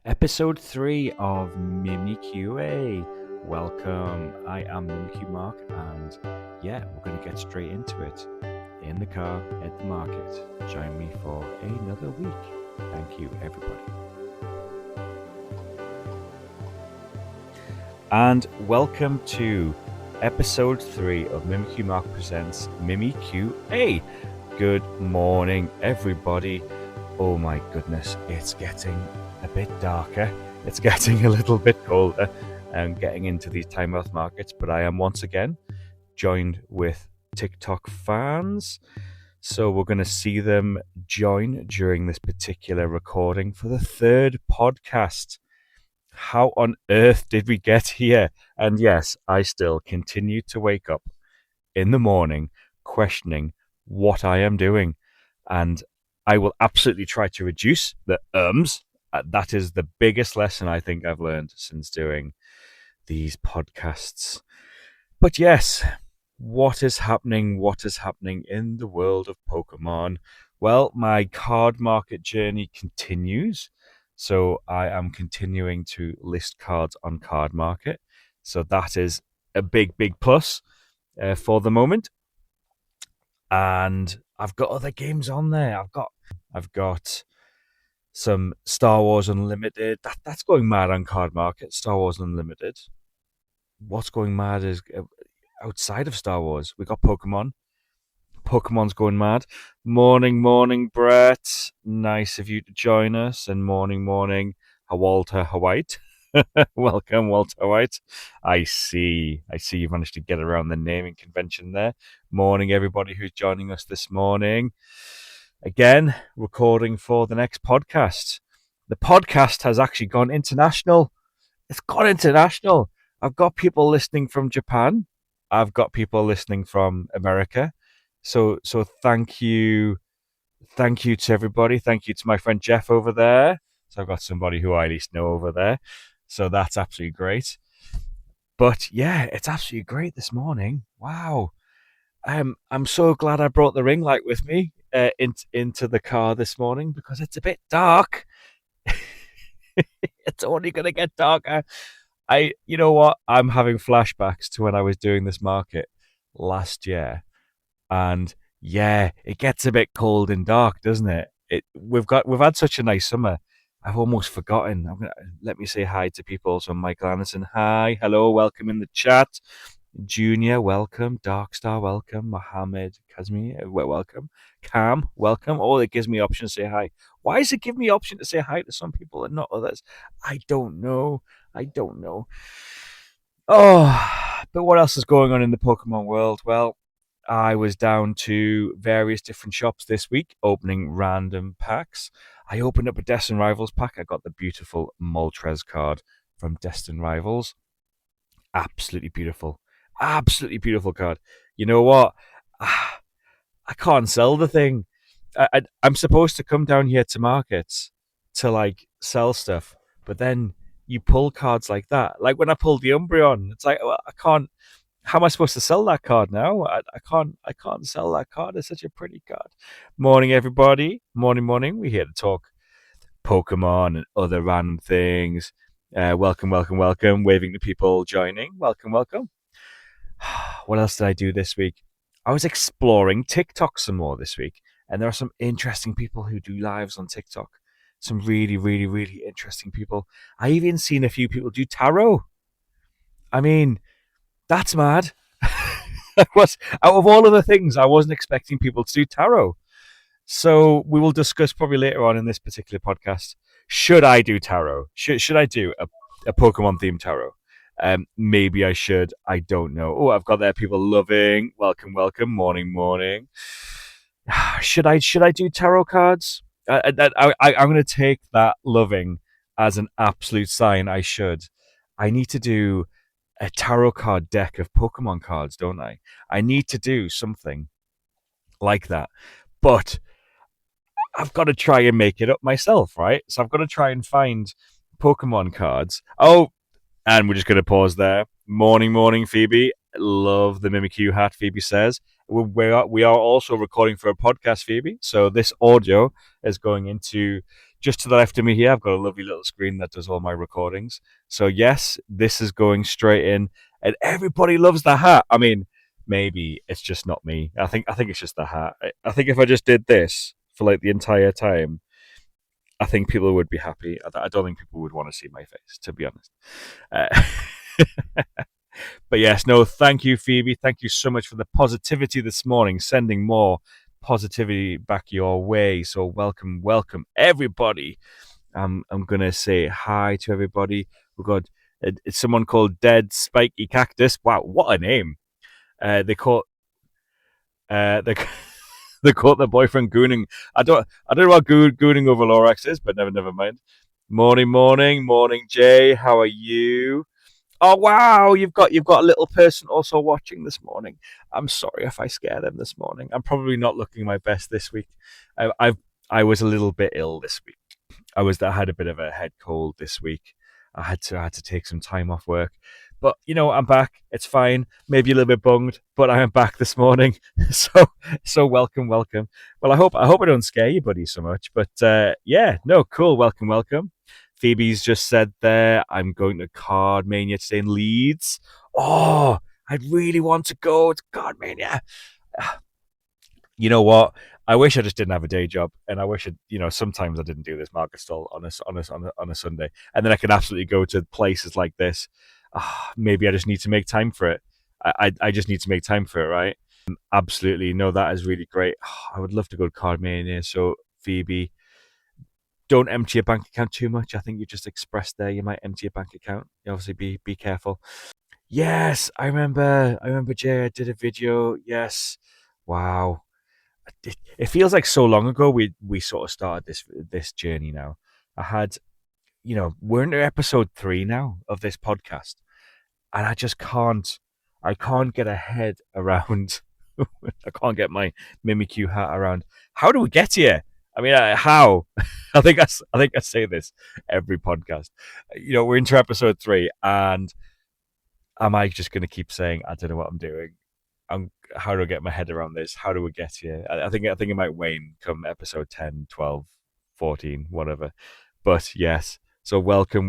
Episode 3 of MimiQA. Welcome. I am MimiQ Mark, and yeah, we're going to get straight into it. In the car, at the market. Join me for another week. Thank you, everybody. And welcome to episode 3 of MimiQ Mark Presents MimiQA. Good morning, everybody. Oh my goodness, it's getting a bit darker. It's getting a little bit colder and getting into these time out markets. But I am once again joined with TikTok fans. So we're going to see them join during this particular recording for the third podcast. How on earth did we get here? And yes, I still continue to wake up in the morning questioning what I am doing. And I will absolutely try to reduce the ums. That is the biggest lesson I think I've learned since doing these podcasts. But yes, what is happening? What is happening in the world of Pokemon? Well, my card market journey continues. So I am continuing to list cards on Card Market. So that is a big, big plus for the moment. And I've got other games on there. I've got some Star Wars Unlimited. That's going mad on Card Market. Star Wars Unlimited. What's going mad is outside of Star Wars. We got Pokemon. Pokemon's going mad. Morning, Brett. Nice of you to join us. And morning, Walter White. Welcome, Walter White. I see you managed to get around the naming convention there. Morning, everybody who's joining us this morning. Again, recording for the next podcast. The podcast has actually gone international. It's gone international. I've got people listening from Japan. I've got people listening from America. So thank you to everybody. Thank you to my friend Jeff over there. So I've got somebody who I at least know over there. So that's absolutely great. But yeah, it's absolutely great this morning. Wow. I'm so glad I brought the ring light with me into the car this morning because it's a bit dark. It's only going to get darker. You know what? I'm having flashbacks to when I was doing this market last year. And yeah, it gets a bit cold and dark, doesn't it? We've had such a nice summer. I've almost forgotten. Let me say hi to people. So Michael Anderson, hi, hello, welcome in the chat. Junior, welcome. Darkstar, welcome. Mohammed Kazmi, welcome. Cam, welcome. Oh, it gives me option to say hi. Why does it give me option to say hi to some people and not others? I don't know. Oh, but what else is going on in the Pokemon world? Well, I was down to various different shops this week, opening random packs. I opened up a Destin Rivals pack. I got the beautiful Moltres card from Destin Rivals. Absolutely beautiful card. You know what? I can't sell the thing. I'm supposed to come down here to markets to like sell stuff, but then you pull cards like that. Like when I pulled the Umbreon, it's like, well, I can't. How am I supposed to sell that card now? I can't sell that card. It's such a pretty card. Morning, everybody. Morning. We're here to talk Pokemon and other random things. Welcome. Waving to people joining. Welcome. What else did I do this week? I was exploring TikTok some more this week, and there are some interesting people who do lives on TikTok. Some really, really, really interesting people. I even seen a few people do tarot. I mean, that's mad. Out of all of the things, I wasn't expecting people to do tarot. So we will discuss probably later on in this particular podcast. Should I do tarot? Should I do a Pokemon themed tarot? Maybe I should. I don't know. Oh, I've got there people loving. Welcome. Morning. Should I do tarot cards? I'm going to take that loving as an absolute sign. I should. I need to do a tarot card deck of Pokemon cards, don't I? I need to do something like that. But I've got to try and make it up myself, right? So I've got to try and find Pokemon cards. Oh, and we're just going to pause there. Morning, Phoebe. Love the MimiQ hat, Phoebe says. We are also recording for a podcast, Phoebe. So this audio is going into just to the left of me here, I've got a lovely little screen that does all my recordings. So yes, this is going straight in, and everybody loves the hat. I mean, maybe it's just not me. I think it's just the hat. I think if I just did this for like the entire time, I think people would be happy. I don't think people would want to see my face, to be honest. Uh, but yes, no, thank you, Phoebe. Thank you so much for the positivity this morning, sending more positivity back your way. So welcome, everybody. I'm gonna say hi to everybody. We've got it's someone called Dead Spiky Cactus. Wow, what a name! They call they they caught their boyfriend gooning. I don't know what gooning over Lorax is, but never mind. Morning, Jay. How are you? Oh wow, you've got a little person also watching this morning. I'm sorry if I scare them this morning. I'm probably not looking my best this week. I was a little bit ill this week. I had a bit of a head cold this week. I had to take some time off work. But I'm back. It's fine. Maybe a little bit bunged, but I am back this morning. So welcome. Well, I hope I don't scare you, buddy, so much. But yeah, no, cool. Welcome. Phoebe's just said there, I'm going to Card Mania today in Leeds. Oh, I'd really want to go to Card Mania. You know what? I wish I just didn't have a day job, and I wish sometimes I didn't do this market stall on a Sunday, and then I could absolutely go to places like this. Maybe I just need to make time for it. I just need to make time for it, right? Absolutely, no, that is really great. I would love to go to Card Mania. So Phoebe, don't empty your bank account too much. I think you just expressed there you might empty your bank account. You obviously be careful. Yes, I remember. Jay, I did a video. Yes, wow. It feels like so long ago we sort of started this journey now. I had, we're into episode 3 now of this podcast, and I can't get a head around. I can't get my MimiQ hat around. How do we get here? I mean, how? I think I say this every podcast. We're into episode 3, and am I just going to keep saying I don't know what I'm doing? How do I get my head around this? How do we get here? I think it might wane come episode 10, 12, 14, whatever. But yes, so welcome.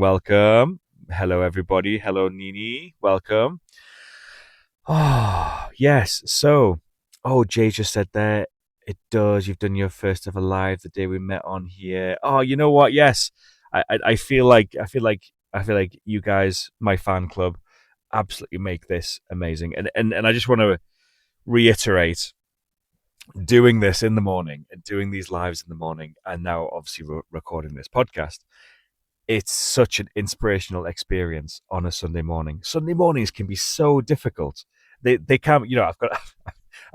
Hello, everybody. Hello, Nini. Welcome. Oh, yes. So, Jay just said there, it does. You've done your first ever live the day we met on here. Oh, you know what? Yes. I feel like you guys, my fan club, absolutely make this amazing. And I just want to reiterate doing this in the morning and doing these lives in the morning, and now obviously recording this podcast. It's such an inspirational experience on a Sunday morning. Sunday mornings can be so difficult. They can, I've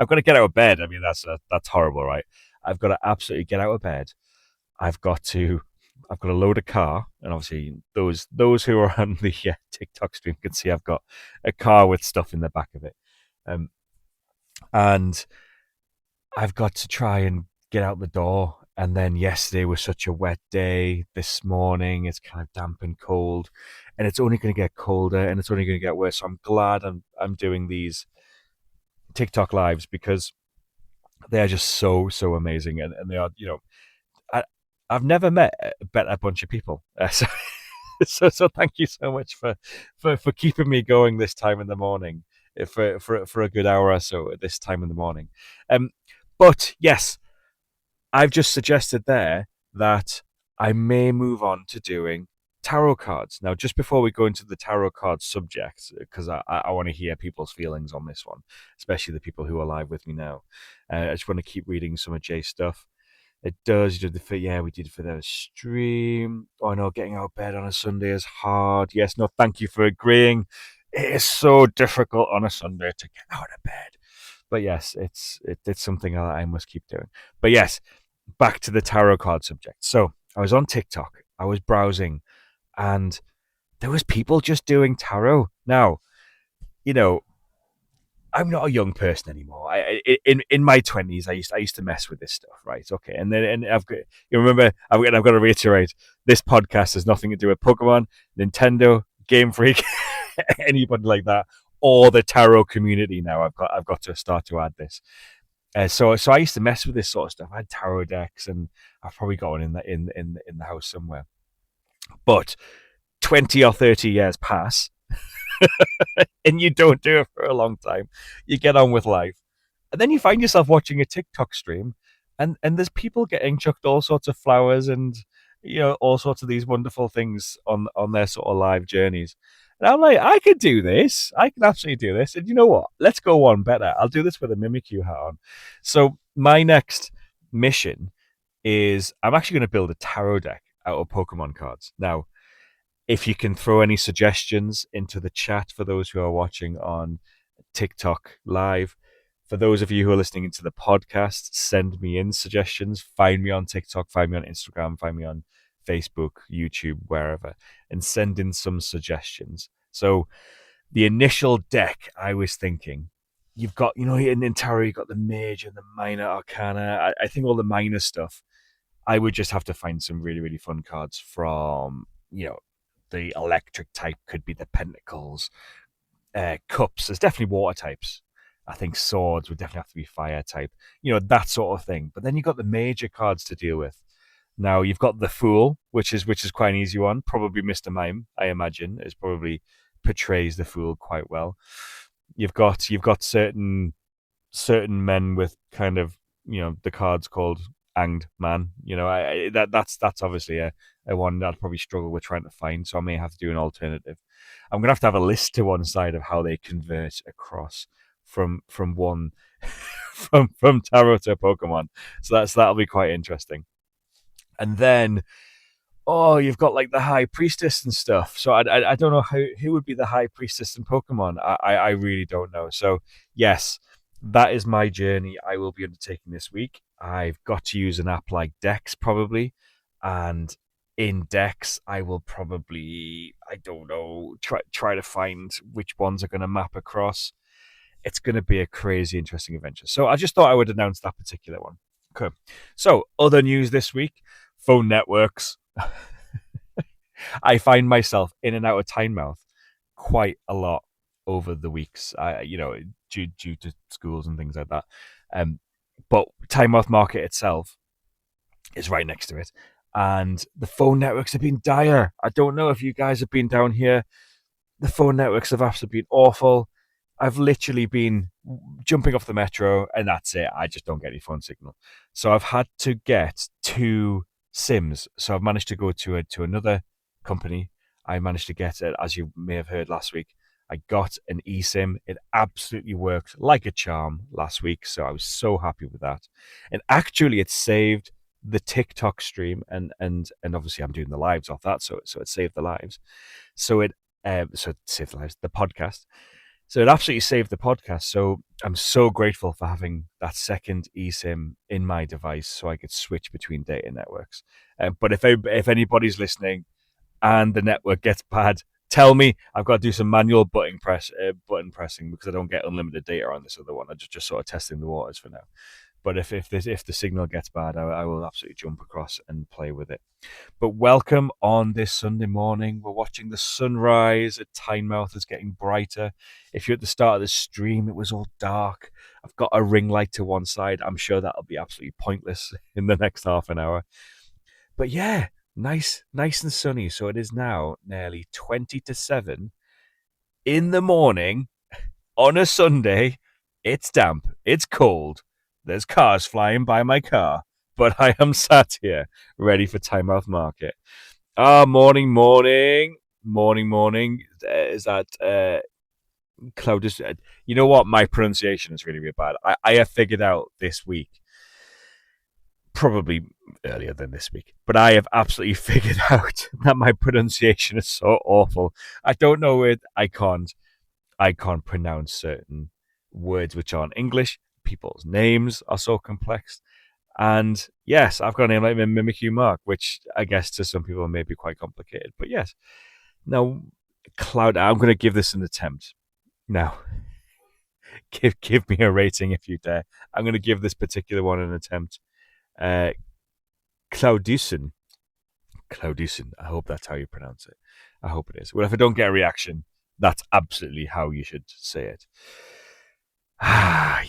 got to get out of bed. I mean, that's horrible, right? I've got to absolutely get out of bed. I've got to load a car, and obviously those who are on the TikTok stream can see I've got a car with stuff in the back of it, and I've got to try and get out the door. And then yesterday was such a wet day. This morning it's kind of damp and cold, and it's only going to get colder, and it's only going to get worse. So I'm glad I'm doing these TikTok lives because they are just so amazing, and they are I I've never met a better bunch of people. So thank you so much for keeping me going this time in the morning for a good hour or so at this time in the morning. But yes, I've just suggested there that I may move on to doing tarot cards. Now, just before we go into the tarot card subject, because I want to hear people's feelings on this one, especially the people who are live with me now. I just want to keep reading some of Jay's stuff. It does. We did it for the stream. Oh no, getting out of bed on a Sunday is hard. Yes, no, thank you for agreeing. It is so difficult on a Sunday to get out of bed. But yes, it's something I must keep doing. But yes, back to the tarot card subject. So I was on TikTok. I was browsing, and there was people just doing tarot. Now, I'm not a young person anymore. In my 20s, I used to mess with this stuff, right? Okay, and I've got I've got to reiterate, this podcast has nothing to do with Pokemon, Nintendo, Game Freak, anybody like that, or the tarot community. Now I've got to start to add this. So I used to mess with this sort of stuff. I had tarot decks, and I've probably got one in the house somewhere. But 20 or 30 years pass, and you don't do it for a long time. You get on with life, and then you find yourself watching a TikTok stream, and there's people getting chucked all sorts of flowers and all sorts of these wonderful things on their sort of live journeys. And I'm like, I could do this. I can absolutely do this. And you know what? Let's go one better. I'll do this with a MimiQ hat on. So my next mission is I'm actually going to build a tarot deck out of Pokemon cards. Now, if you can throw any suggestions into the chat for those who are watching on TikTok live. For those of you who are listening to the podcast, send me in suggestions. Find me on TikTok, find me on Instagram, find me on Facebook, YouTube, wherever, and send in some suggestions. So the initial deck, I was thinking, you've got, in tarot, you've got the major and the minor arcana. I think all the minor stuff, I would just have to find some really, really fun cards from, the electric type could be the pentacles, cups. There's definitely water types. I think swords would definitely have to be fire type. That sort of thing. But then you've got the major cards to deal with. Now you've got the Fool, which is quite an easy one. Probably Mr. Mime, I imagine, is probably portrays the Fool quite well. You've got certain men with kind of the cards called Anged Man. That's obviously a one that I'd probably struggle with trying to find. So I may have to do an alternative. I'm gonna have a list to one side of how they convert across from one from tarot to Pokemon. So that'll be quite interesting. And then you've got like the High Priestess and stuff. So I don't know who would be the High Priestess in Pokemon. I really don't know. So yes, that is my journey I will be undertaking this week. I've got to use an app like Dex probably, and in Dex I will probably, I don't know, try to find which ones are going to map across. It's going to be a crazy interesting adventure. So I just thought I would announce that particular one. Okay. So other news this week: phone networks. I find myself in and out of Tynemouth quite a lot over the weeks. Due to schools and things like that. But Tynemouth Market itself is right next to it, and the phone networks have been dire. I don't know if you guys have been down here. The phone networks have absolutely been awful. I've literally been jumping off the metro, and that's it. I just don't get any phone signal. So I've had to get two SIMs. So I've managed to go to another company. I managed to get it, as you may have heard last week. I got an eSIM. It absolutely worked like a charm last week. So I was so happy with that. And actually, it saved the TikTok stream, and obviously I'm doing the lives off that. So it saved the lives. So it saved the lives, the podcast. So it absolutely saved the podcast. So I'm so grateful for having that second eSIM in my device, so I could switch between data networks. But if anybody's listening and the network gets bad, tell me. I've got to do some manual button pressing because I don't get unlimited data on this other one. I'm just sort of testing the waters for now. But if the signal gets bad, I will absolutely jump across and play with it. But welcome on this Sunday morning. We're watching the sunrise at Tynemouth. It's getting brighter. If you're at the start of the stream, it was all dark. I've got a ring light to one side. I'm sure that'll be absolutely pointless in the next half an hour. But yeah, nice and sunny. So it is now nearly 20 to 7 in the morning on a Sunday. It's damp. It's cold. There's cars flying by my car. But I am sat here ready for Tynemouth Market. Morning. Is that Claudius? You know what? My pronunciation is really, really bad. I have figured out this week, probably earlier than this week, but I have absolutely figured out that my pronunciation is so awful. I don't know it. I can't pronounce certain words which aren't English. People's names are so complex. And yes, I've got a name like MimiQ Mark, which I guess to some people may be quite complicated. But yes. Now, Cloud, I'm going to give this an attempt. Now, give me a rating if you dare. I'm going to give this particular one an attempt. Claudusen. I hope that's how you pronounce it. I hope it is. Well, if I don't get a reaction, that's absolutely how you should say it.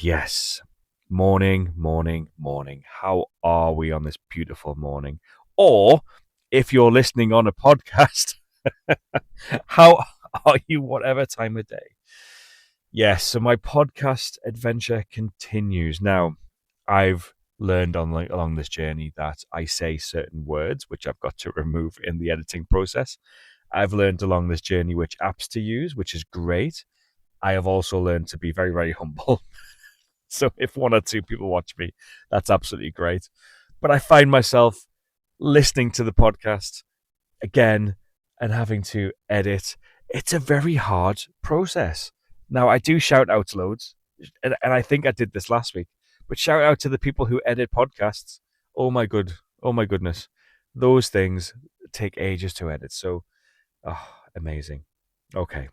Yes. Morning, morning, morning. How are we on this beautiful morning? Or if you're listening on a podcast, how are you, whatever time of day? Yes, so my podcast adventure continues. Now, I've learned along this journey that I say certain words, which I've got to remove in the editing process. I've learned along this journey which apps to use, which is great. I have also learned to be very, very humble. So if one or two people watch me, that's absolutely great. But I find myself listening to the podcast again and having to edit. It's a very hard process. Now, I do shout out loads, and I think I did this last week, but shout out to the people who edit podcasts. Oh my good, oh my goodness. Those things take ages to edit. So, amazing. Okay.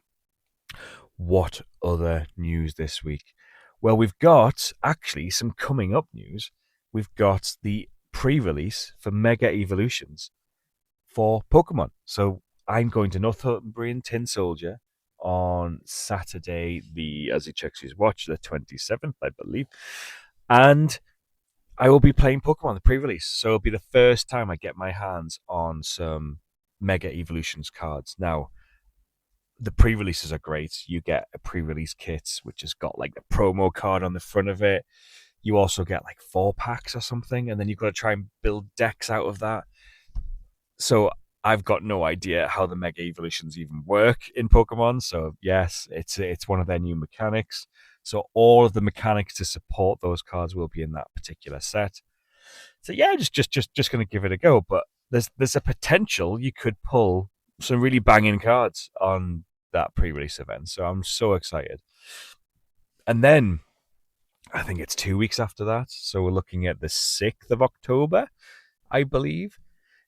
What other news this week? Well, we've got actually some coming up news. We've got the pre release for Mega Evolutions for Pokemon. So I'm going to Northumbrian Tin Soldier on Saturday, as he checks his watch, the 27th, I believe. And I will be playing Pokemon, the pre release. So it'll be the first time I get my hands on some Mega Evolutions cards. Now, the pre-releases are great. You get a pre-release kit which has got like a promo card on the front of it. You also get like 4 packs or something, and then you've got to try and build decks out of that. So I've got no idea how the Mega Evolutions even work in Pokemon. So yes, it's one of their new mechanics. So all of the mechanics to support those cards will be in that particular set. So yeah, just gonna give it a go. But there's a potential you could pull some really banging cards on that pre-release event. So I'm so excited. And then I think it's 2 weeks after that. So we're looking at the 6th of October, I believe.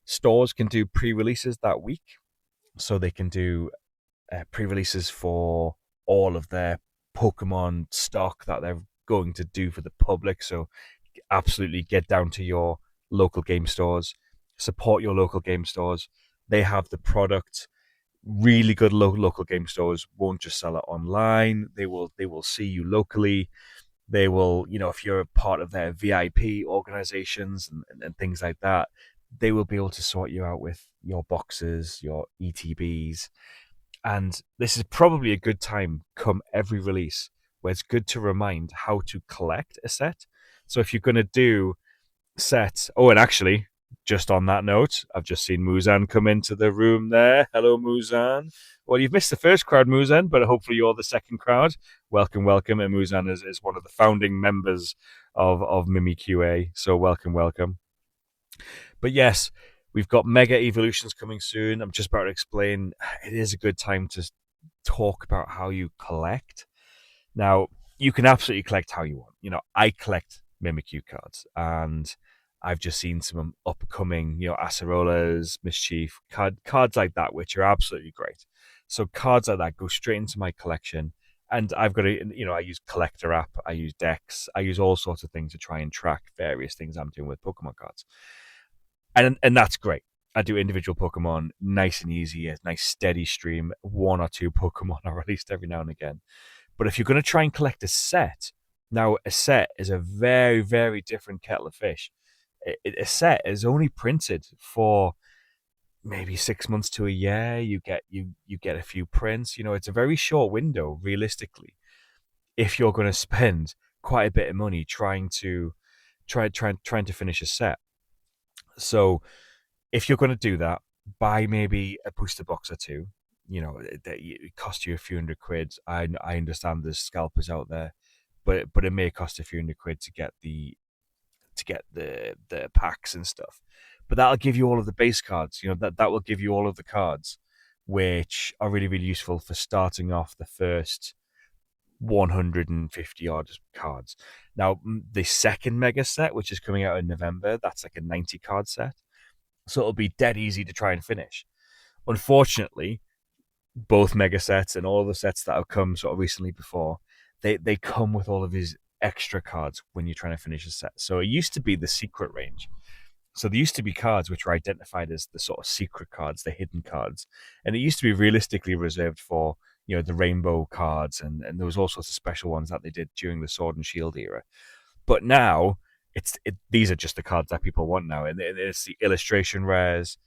Stores can do pre-releases that week. So they can do pre-releases for all of their Pokemon stock that they're going to do for the public. So absolutely get down to your local game stores, support your local game stores. They have the product. Really good local game stores won't just sell it online. They will see you locally. They will, if you're a part of their VIP organizations and things like that, they will be able to sort you out with your boxes, your ETBs. And this is probably a good time come every release where it's good to remind how to collect a set. So if you're going to do sets, oh, and actually, just on that note, I've just seen Muzan come into the room there. Hello, Muzan. Well, you've missed the first crowd, Muzan, but hopefully you're the second crowd. Welcome, welcome. And Muzan is one of the founding members of MimiQA. So welcome, welcome. But yes, we've got Mega Evolutions coming soon. I'm just about to explain. It is a good time to talk about how you collect. Now, you can absolutely collect how you want. I collect MimiQ cards, and I've just seen some upcoming, Acerolas, Mischief, cards like that, which are absolutely great. So cards like that go straight into my collection. And I've got I use Collector app, I use decks, I use all sorts of things to try and track various things I'm doing with Pokemon cards. And that's great. I do individual Pokemon, nice and easy, a nice steady stream. 1 or 2 Pokemon are released every now and again. But if you're going to try and collect a set, now a set is a very, very different kettle of fish. A set is only printed for maybe 6 months to a year. You get a few prints. It's a very short window, realistically. If you're going to spend quite a bit of money trying to trying to finish a set, so if you're going to do that, buy maybe a booster box or two. It costs you a few £100. I understand there's scalpers out there, but it may cost a few £100 to get the packs and stuff. But that'll give you all of the base cards. That will give you all of the cards, which are really, really useful for starting off the first 150 odd cards. Now, the second mega set, which is coming out in November, that's like a 90 card set. So it'll be dead easy to try and finish. Unfortunately, both mega sets and all the sets that have come sort of recently before, they come with all of these extra cards when you're trying to finish a set. So it used to be the secret range. So there used to be cards which were identified as the sort of secret cards, the hidden cards. And it used to be realistically reserved for, the rainbow cards, and there was all sorts of special ones that they did during the Sword and Shield era. But now these are just the cards that people want now, and it's the illustration rares,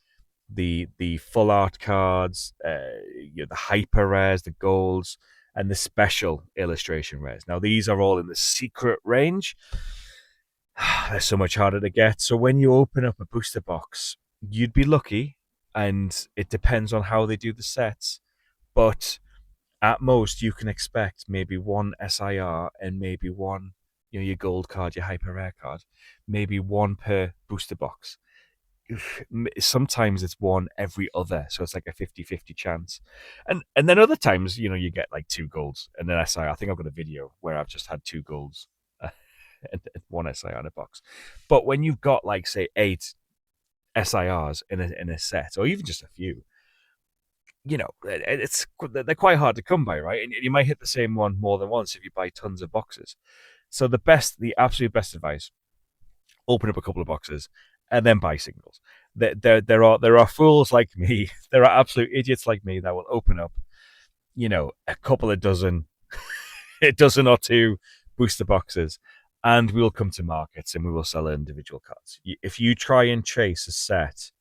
the full art cards, the hyper rares, the golds, and the special illustration rares. Now these are all in the secret range. They're so much harder to get. So when you open up a booster box, you'd be lucky, and it depends on how they do the sets. But at most, you can expect maybe one SIR and maybe one, your gold card, your hyper rare card, maybe one per booster box. Sometimes it's one every other, so it's like a 50-50 chance. And then other times, you get like two golds and then SIR. I think I've got a video where I've just had two golds and one SIR in a box. But when you've got like say 8 SIRs in a set, or even just a few, they're quite hard to come by, right? And you might hit the same one more than once if you buy tons of boxes. So the absolute best advice: open up a couple of boxes and then buy singles. There are fools like me, there are absolute idiots like me that will open up, a couple of dozen, a dozen or two booster boxes, and we'll come to markets and we will sell individual cards. If you try and chase a set,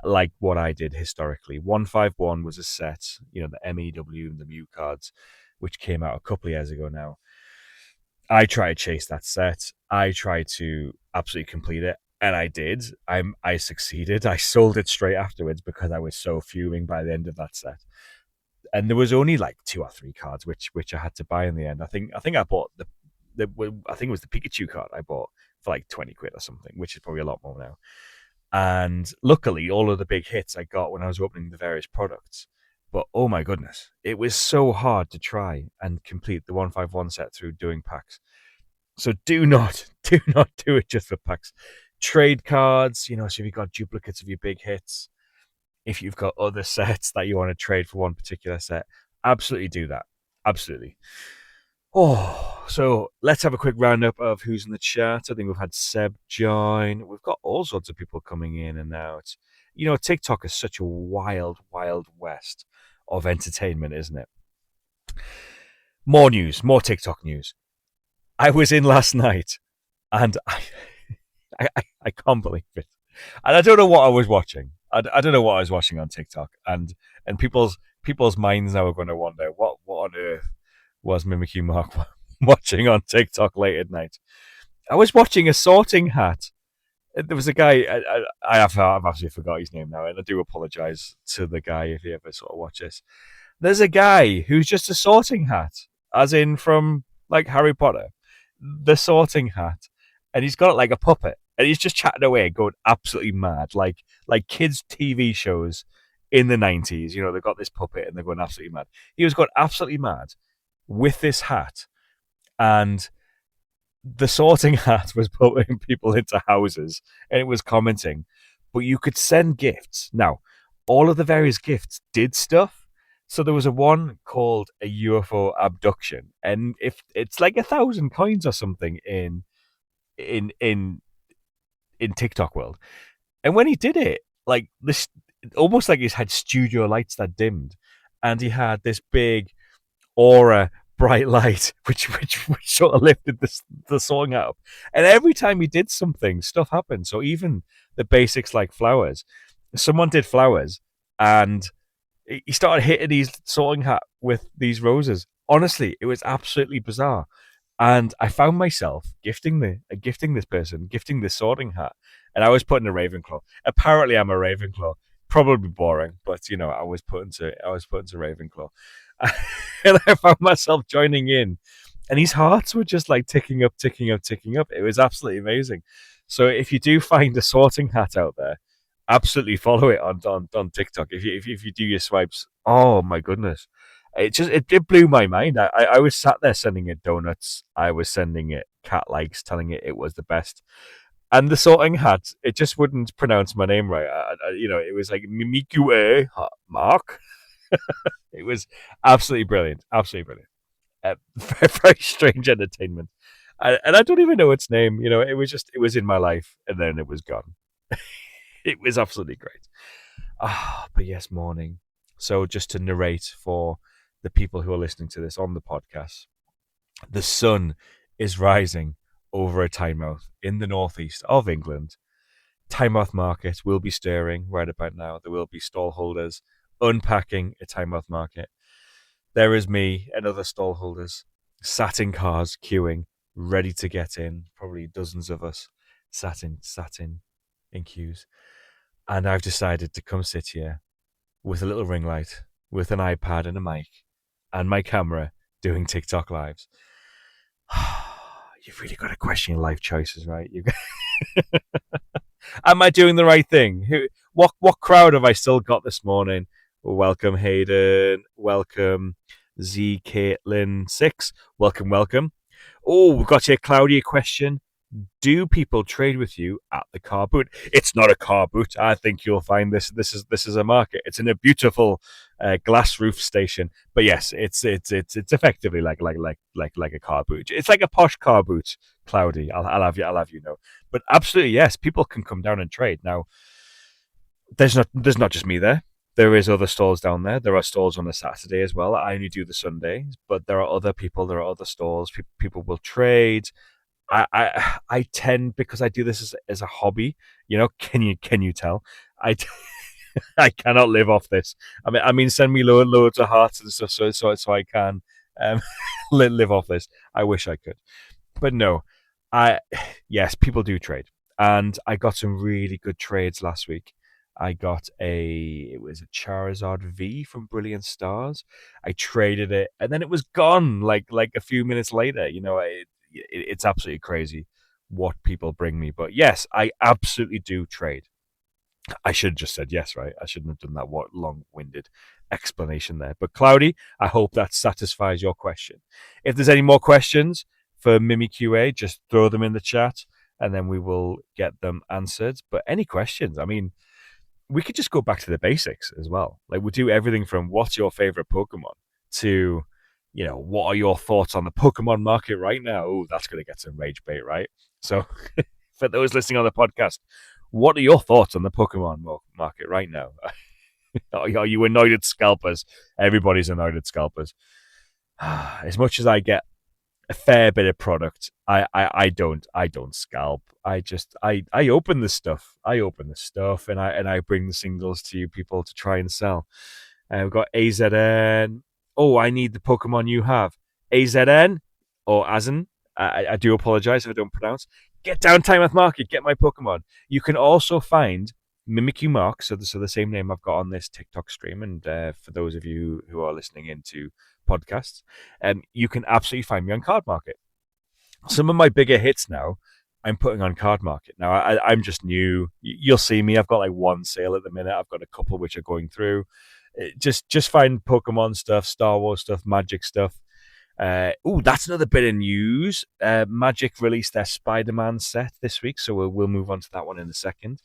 like what I did historically, 151 was a set, the MEW and the Mew cards, which came out a couple of years ago now. I tried to chase that set. I tried to absolutely complete it, and I did. I succeeded. I sold it straight afterwards because I was so fuming by the end of that set. And there was only like 2 or 3 cards which I had to buy in the end. I think I bought I think it was the Pikachu card I bought for like 20 quid or something, which is probably a lot more now. And luckily, all of the big hits I got when I was opening the various products. But oh my goodness, it was so hard to try and complete the 151 set through doing packs. So do not do it just for packs. Trade cards, so if you've got duplicates of your big hits, if you've got other sets that you want to trade for one particular set, absolutely do that. Absolutely. Oh, so let's have a quick roundup of who's in the chat. I think we've had Seb join. We've got all sorts of people coming in and out. TikTok is such a wild, wild west of entertainment, isn't it? More news, more TikTok news. I was in last night, and I can't believe it. And I don't know what I was watching. I don't know what I was watching on TikTok, and people's minds now are going to wonder what on earth was MimiQA Mark watching on TikTok late at night. I was watching a sorting hat. There was a guy. I've actually forgot his name now, and I do apologize to the guy if he ever sort of watches. There's a guy who's just a sorting hat, as in from like Harry Potter, the sorting hat, and he's got it like a puppet, and he's just chatting away, going absolutely mad, like kids' TV shows in the 90s. They've got this puppet and they're going absolutely mad. He was going absolutely mad with this hat, and the sorting hat was putting people into houses, and it was commenting, but you could send gifts. Now, all of the various gifts did stuff. So there was a one called a UFO abduction, and if it's like 1,000 coins or something in TikTok world. And when he did it, like this, almost like he's had studio lights that dimmed, and he had this big aura bright light which sort of lifted the song up. And every time he did something, stuff happened. So even the basics like flowers, someone did flowers, and he started hitting his sorting hat with these roses. Honestly, it was absolutely bizarre. And I found myself gifting this sorting hat, and I was putting a Ravenclaw. Apparently, I'm a Ravenclaw. Probably boring, but I was putting to Ravenclaw, and I found myself joining in, and his hearts were just like ticking up, ticking up, ticking up. It was absolutely amazing. So if you do find a sorting hat out there, absolutely follow it on TikTok. If you do your swipes, oh my goodness, it blew my mind. I was sat there sending it donuts. I was sending it cat likes, telling it was the best. And the sorting hat, it just wouldn't pronounce my name right. It was like MimiQA Mark. It was absolutely brilliant, absolutely brilliant. Very, very strange entertainment, and I don't even know its name. It was in my life, and then it was gone. It was absolutely great. But yes, morning. So just to narrate for the people who are listening to this on the podcast, the sun is rising over at Tynemouth in the northeast of England. Tynemouth Market will be stirring right about now. There will be stall holders unpacking at Tynemouth Market. There is me and other stall holders sat in cars queuing, ready to get in. Probably dozens of us sat in queues. And I've decided to come sit here with a little ring light, with an iPad and a mic, and my camera doing TikTok lives. You've really got to question your life choices, right? Am I doing the right thing? What crowd have I still got this morning? Welcome, Hayden. Welcome, Z Caitlin 6. Welcome. Oh, we've got here, Claudia, question. Do people trade with you at the car boot? It's not a car boot. I think you'll find this is a market. It's in a beautiful glass roof station. But yes, it's effectively like a car boot. It's like a posh car boot, Cloudy. I'll have you know. But absolutely yes, people can come down and trade. Now there's not just me there. There is other stalls down there. There are stalls on a Saturday as well. I only do the Sundays, but there are other people. There are other stalls. People will trade. I tend, because I do this as a hobby. Can you tell? I I cannot live off this. I mean, send me loads of hearts and stuff so I can um, live off this. I wish I could, but no. I Yes, people do trade, and I got some really good trades last week. I got it was a Charizard V from Brilliant Stars. I traded it, and then it was gone like a few minutes later. It's absolutely crazy what people bring me. But yes, I absolutely do trade. I should have just said yes, right? I shouldn't have done that long-winded explanation there. But Cloudy, I hope that satisfies your question. If there's any more questions for MimiQA, just throw them in the chat and then we will get them answered. But any questions, I mean, we could just go back to the basics as well. Like, we do everything from what's your favorite Pokemon to, what are your thoughts on the Pokemon market right now? Oh, that's going to get some rage bait, right? So, for those listening on the podcast, what are your thoughts on the Pokemon market right now? Are you annoyed at scalpers? Everybody's annoyed at scalpers. As much as I get a fair bit of product, I don't scalp. I open the stuff. And I bring the singles to you people to try and sell. We've got AZN. Oh, I need the Pokemon you have. AZN or Azen. I do apologize if I don't pronounce. Get down Tynemouth Market. Get my Pokemon. You can also find MimiQ Mark, so the same name I've got on this TikTok stream. And for those of you who are listening into podcasts, you can absolutely find me on Card Market. Some of my bigger hits now, I'm putting on Card Market. Now, I'm just new. You'll see me. I've got like one sale at the minute. I've got a couple which are going through. Just find Pokemon stuff, Star Wars stuff, Magic stuff. That's another bit of news. Magic released their Spider-Man set this week, so we'll move on to that one in a second.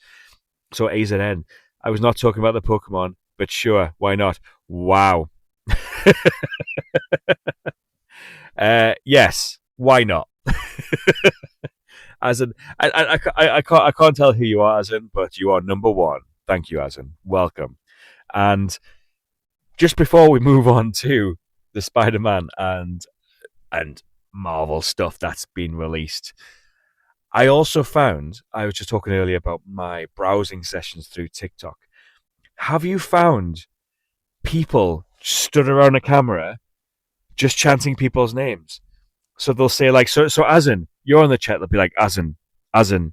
So AZN, I was not talking about the Pokemon, but sure, why not? Wow. Yes, why not? Azen, I can't tell who you are, Azen, but you are number one. Thank you, Azen. Welcome. And just before we move on to the Spider-Man and Marvel stuff that's been released, I also found, I was just talking earlier about my browsing sessions through TikTok. Have you found people stood around a camera just chanting people's names? So they'll say like, so Azen, you're on the chat. They'll be like, Azen, and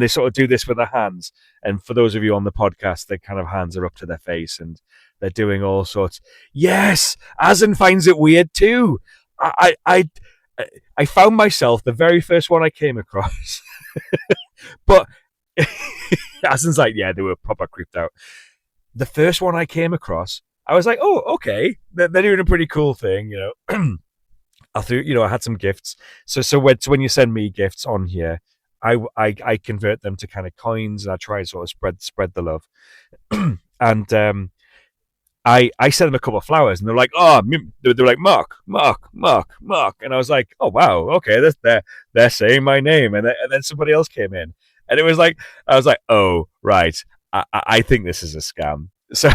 they sort of do this with their hands. And for those of you on the podcast, their kind of hands are up to their face and they're doing all sorts. Yes, Azen finds it weird too. I found myself the very first one I came across, but Azen's like, yeah, they were proper creeped out. The first one I came across, I was like, oh, okay, they're doing a pretty cool thing, I had some gifts. So when you send me gifts on here, I convert them to kind of coins, and I try to sort of spread the love. And I sent them a couple of flowers, and they're like, oh, they're like Mark, and I was like, oh wow, okay, they're saying my name, and then somebody else came in, and it was like, I was like, oh right, I think this is a scam. So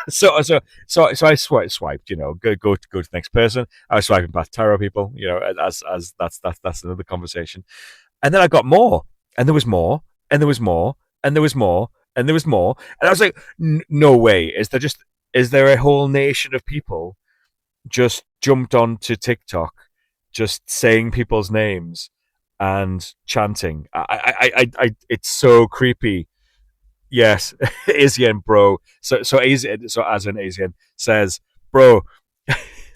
So I swiped, go to the next person. I was swiping past tarot people, as that's another conversation. And then I got more, and there was more, and there was more, and there was more, and there was more, and I was like, no way, is there a whole nation of people just jumped onto TikTok, just saying people's names and chanting? It's so creepy. Yes, Asian bro. So Asian, so as an Asian says, bro.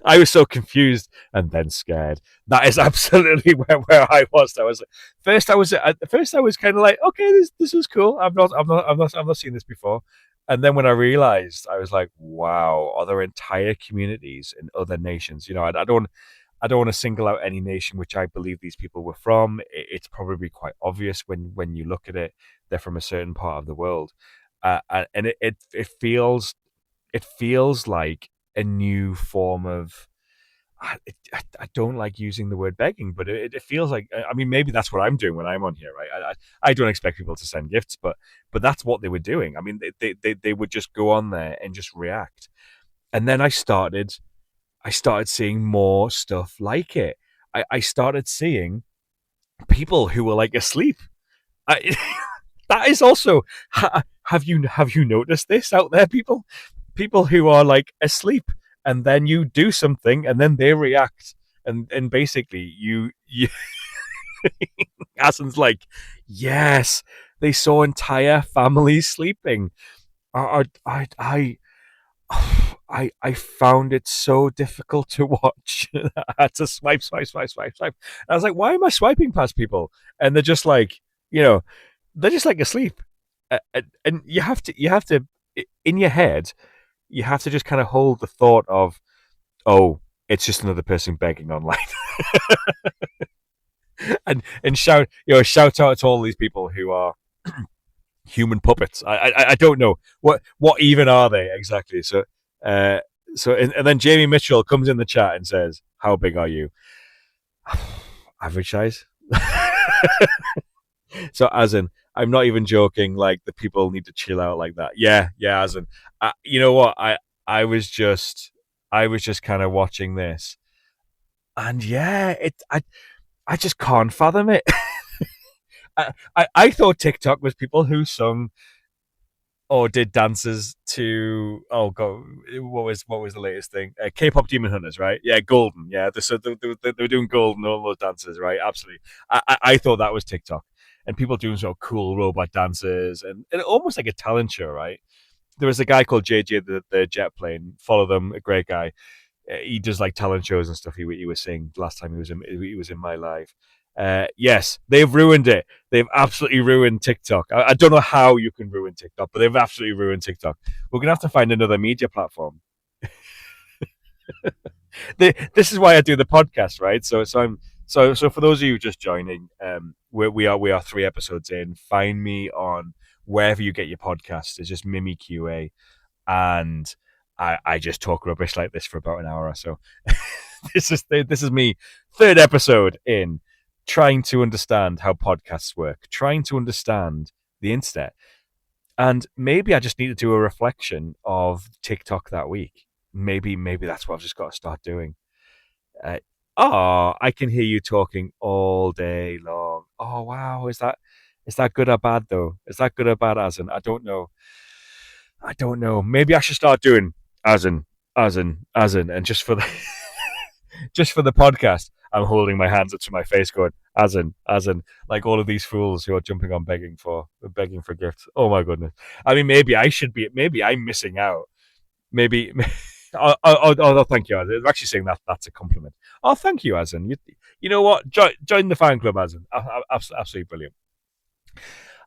I was so confused and then scared. That is absolutely where I was. At first I was kind of like, okay, this is cool. I've not seen this before. And then when I realized, I was like, wow, are there entire communities in other nations? I don't want to single out any nation which I believe these people were from. It's probably quite obvious when you look at it. They're from a certain part of the world, and it feels like a new form of. I don't like using the word begging, but it feels like, I mean, maybe that's what I'm doing when I'm on here, right? I don't expect people to send gifts, but that's what they were doing. I mean, they would just go on there and just react, and then I started seeing more stuff like it. I started seeing people who were like asleep. I, that is also, have you noticed this out there, people who are like asleep, and then you do something and then they react, and basically you Asin's like, yes, they saw entire families sleeping. I I found it so difficult to watch. I had to swipe, swipe, swipe, swipe, swipe. I was like, why am I swiping past people? And they're just like, they're just like asleep. And you have to, in your head, you have to just kind of hold the thought of, oh, it's just another person begging online, and shout out to all these people who are human puppets. I don't know what even are they exactly. Uh, and then Jamie Mitchell comes in the chat and says, "How big are you?" Average size. So as in, I'm not even joking. Like, the people need to chill out like that. Yeah, yeah. As in, you know what? I was just I was just kind of watching this, and yeah, I just can't fathom it. I thought TikTok was people who sung or did dances to, oh god, what was the latest thing? K-pop Demon Hunters, right? Yeah, Golden. Yeah, they were doing Golden, all those dances, right? Absolutely. I thought that was TikTok, and people doing sort of cool robot dances, and almost like a talent show, right? There was a guy called JJ, the jet plane. Follow them, a great guy. He does like talent shows and stuff. He was saying last time he was in my live. Yes, they've ruined it. They've absolutely ruined TikTok. I don't know how you can ruin TikTok, but they've absolutely ruined TikTok. We're gonna have to find another media platform. This is why I do the podcast, right? So for those of you just joining, we are 3 episodes in. Find me on wherever you get your podcasts. It's just MimiQA, and I just talk rubbish like this for about an hour or so. This is me, third episode in, trying to understand how podcasts work, trying to understand the internet, and maybe I just need to do a reflection of TikTok that week. Maybe that's what I've just got to start doing. Uh, I can hear you talking all day long. Oh wow, is that good or bad though? Is that good or bad, Asin? I don't know. I don't know. Maybe I should start doing as in, and just for the just for the podcast, I'm holding my hands up to my face, going as in, like all of these fools who are jumping on begging for gifts. Oh my goodness! I mean, maybe I should be. Maybe I'm missing out. Maybe. Oh, thank you, Azin. I'm actually saying that's a compliment. Oh, thank you, Azin. You know what? Join the fan club, Azin. Absolutely brilliant.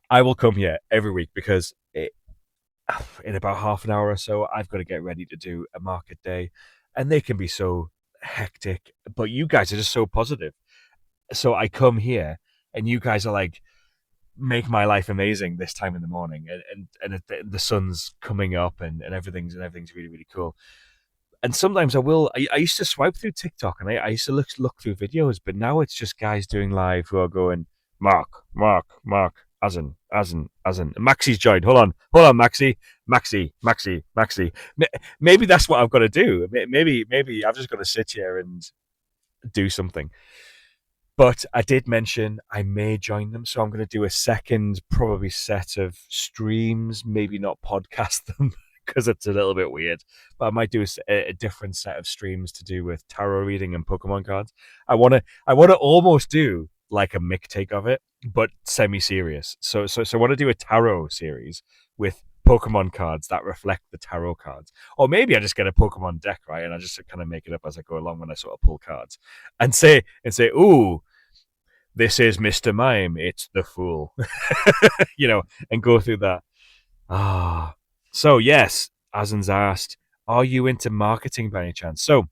I will come here every week because in about half an hour or so, I've got to get ready to do a market day, and they can be so hectic. But you guys are just so positive. So I come here, and you guys are like, make my life amazing this time in the morning, and the sun's coming up, and everything's really really cool. And sometimes I used to swipe through TikTok, and I used to look through videos, but now it's just guys doing live who are going, Mark, Mark, Mark. As in. Maxi's joined. Hold on, Maxi. Maybe that's what I've got to do. Maybe I've just got to sit here and do something. But I did mention I may join them, so I'm going to do a second, probably set of streams. Maybe not podcast them because it's a little bit weird. But I might do a different set of streams to do with tarot reading and Pokemon cards. I want to almost do like a mic take of it, but semi-serious. So I want to do a tarot series with Pokemon cards that reflect the tarot cards. Or maybe I just get a Pokemon deck, right? And I just kind of make it up as I go along when I sort of pull cards and say, ooh, this is Mr. Mime, it's the fool. And go through that. Ah. So yes, Azen's asked, are you into marketing by any chance? So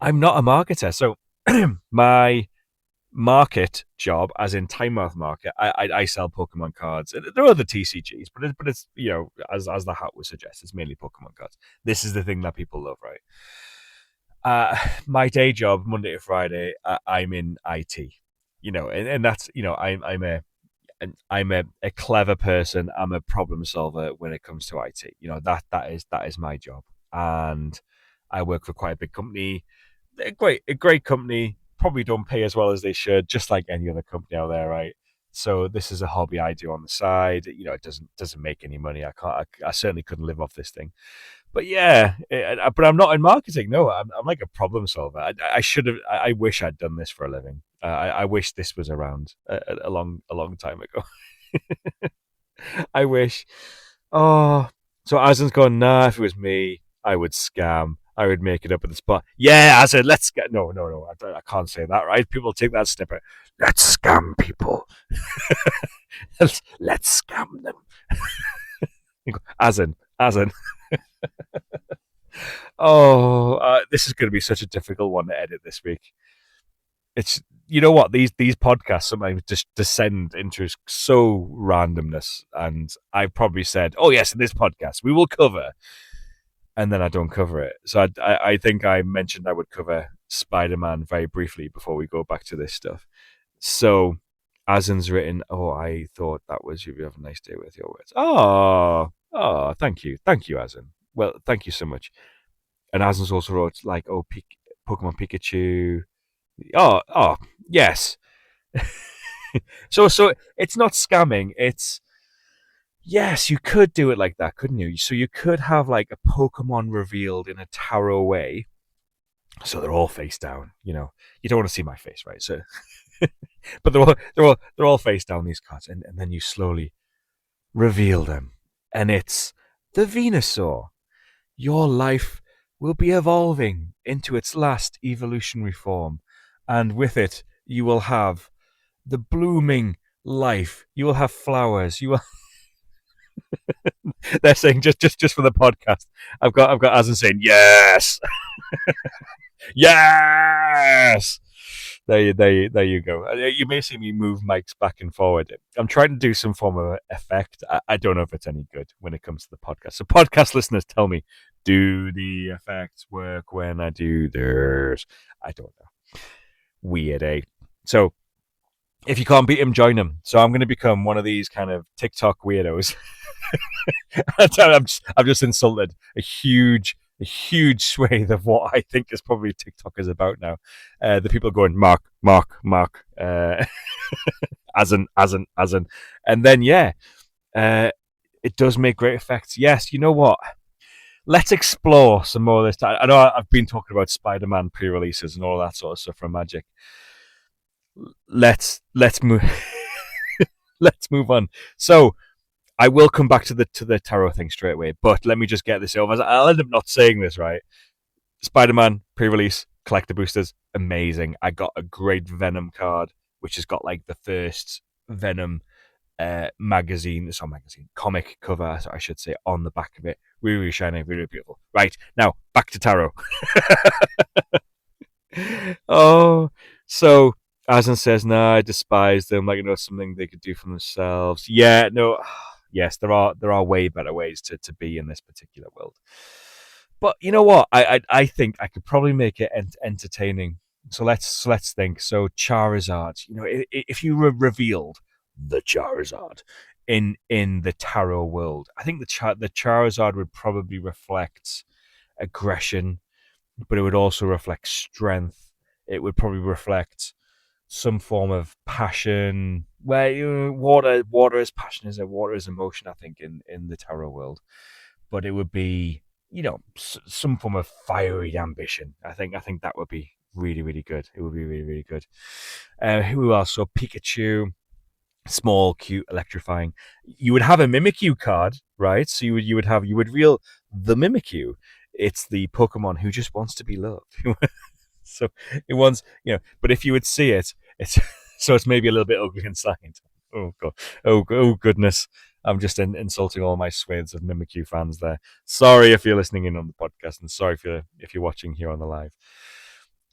I'm not a marketer. So my market job, as in Time Mouth Market, I sell Pokemon cards. There are other TCGs, but it's as the hat would suggest, it's mainly Pokemon cards. This is the thing that people love, right? My day job, Monday to Friday, I'm in IT, and that's I'm a clever person. I'm a problem solver when it comes to IT. That is my job, and I work for quite a big company, a great company. Probably don't pay as well as they should, just like any other company out there, right? So this is a hobby I do on the side. It doesn't make any money. I can't. I certainly couldn't live off this thing. But yeah, but I'm not in marketing. No, I'm like a problem solver. I should have. I wish I'd done this for a living. I wish this was around a long time ago. I wish. Oh, so Azen's gone. Nah, if it was me, I would scam. I would make it up at the spot. Yeah, Azen, let's get. No. I can't say that, right? People take that snippet. Let's scam people. let's scam them. Azen. Oh, this is going to be such a difficult one to edit this week. It's what these podcasts sometimes just descend into so randomness, and I probably said, "Oh yes, in this podcast we will cover," and then I don't cover it. So I think I mentioned I would cover Spider-Man very briefly before we go back to this stuff. So Azen's written, "Oh, I thought that was you. Have a nice day with your words." Oh, thank you, Azen. Well, thank you so much. And Azen's also wrote like, "Oh, Pokemon Pikachu." Oh, yes. So it's not scamming. It's yes, you could do it like that, couldn't you? So you could have like a Pokemon revealed in a tarot way. So they're all face down. You don't want to see my face, right? So, but they're all face down, these cards, and then you slowly reveal them, and it's the Venusaur. Your life will be evolving into its last evolutionary form, and with it, you will have the blooming life. You will have flowers. You will. They're saying just for the podcast. I've got Azen saying yes, yes. There you go. You may see me move mics back and forward. I'm trying to do some form of effect. I don't know if it's any good when it comes to the podcast. So podcast listeners, tell me, do the effects work when I do this? I don't know. Weird, eh? So if you can't beat him, join him. So I'm going to become one of these kind of TikTok weirdos. I've just insulted a huge swathe of what I think is probably TikTok is about now. The people going Mark, Azen, and then it does make great effects. Yes, you know what? Let's explore some more of this. I know I've been talking about Spider-Man pre-releases and all that sort of stuff from Magic. Let's move. Let's move on. So I will come back to the tarot thing straight away, but let me just get this over. I'll end up not saying this right. Spider-Man pre-release collector boosters, amazing. I got a great Venom card, which has got like the first Venom comic cover, I should say, on the back of it. Really, really shiny, really, really beautiful. Right, now back to tarot. Oh, so Azen says, "No, I despise them. Like, something they could do for themselves." Yeah, no, yes, there are way better ways to be in this particular world. But you know what? I think I could probably make it entertaining. So let's think. So Charizard, if you were revealed the Charizard in the tarot world. I think the Charizard would probably reflect aggression, but it would also reflect strength. It would probably reflect some form of passion. Where water is passion, is it? Water is emotion. I think in the tarot world, but it would be some form of fiery ambition. I think that would be really really good. It would be really really good. Who else? So Pikachu, small, cute, electrifying. You would have a Mimikyu card, right? So you would reel the Mimikyu. It's the Pokemon who just wants to be loved. So it wants, but if you would see it, it's so it's maybe a little bit ugly inside. Oh god, oh goodness. I'm just insulting all my swathes of Mimikyu fans there. Sorry if you're listening in on the podcast, and sorry if you're watching here on the live.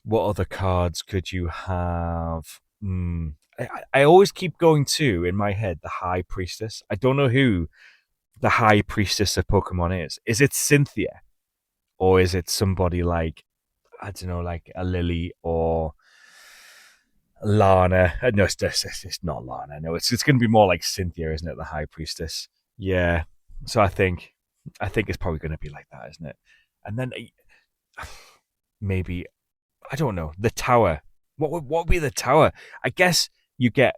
What other cards could you have? I always keep going to in my head the High Priestess. I don't know who the High Priestess of Pokemon is. Is it Cynthia, or is it somebody like, I don't know, like a Lily or Lana? No, it's not Lana. No, it's going to be more like Cynthia, isn't it? The High Priestess. Yeah. So I think it's probably going to be like that, isn't it? And then maybe, I don't know, the Tower. What would be the Tower? I guess you get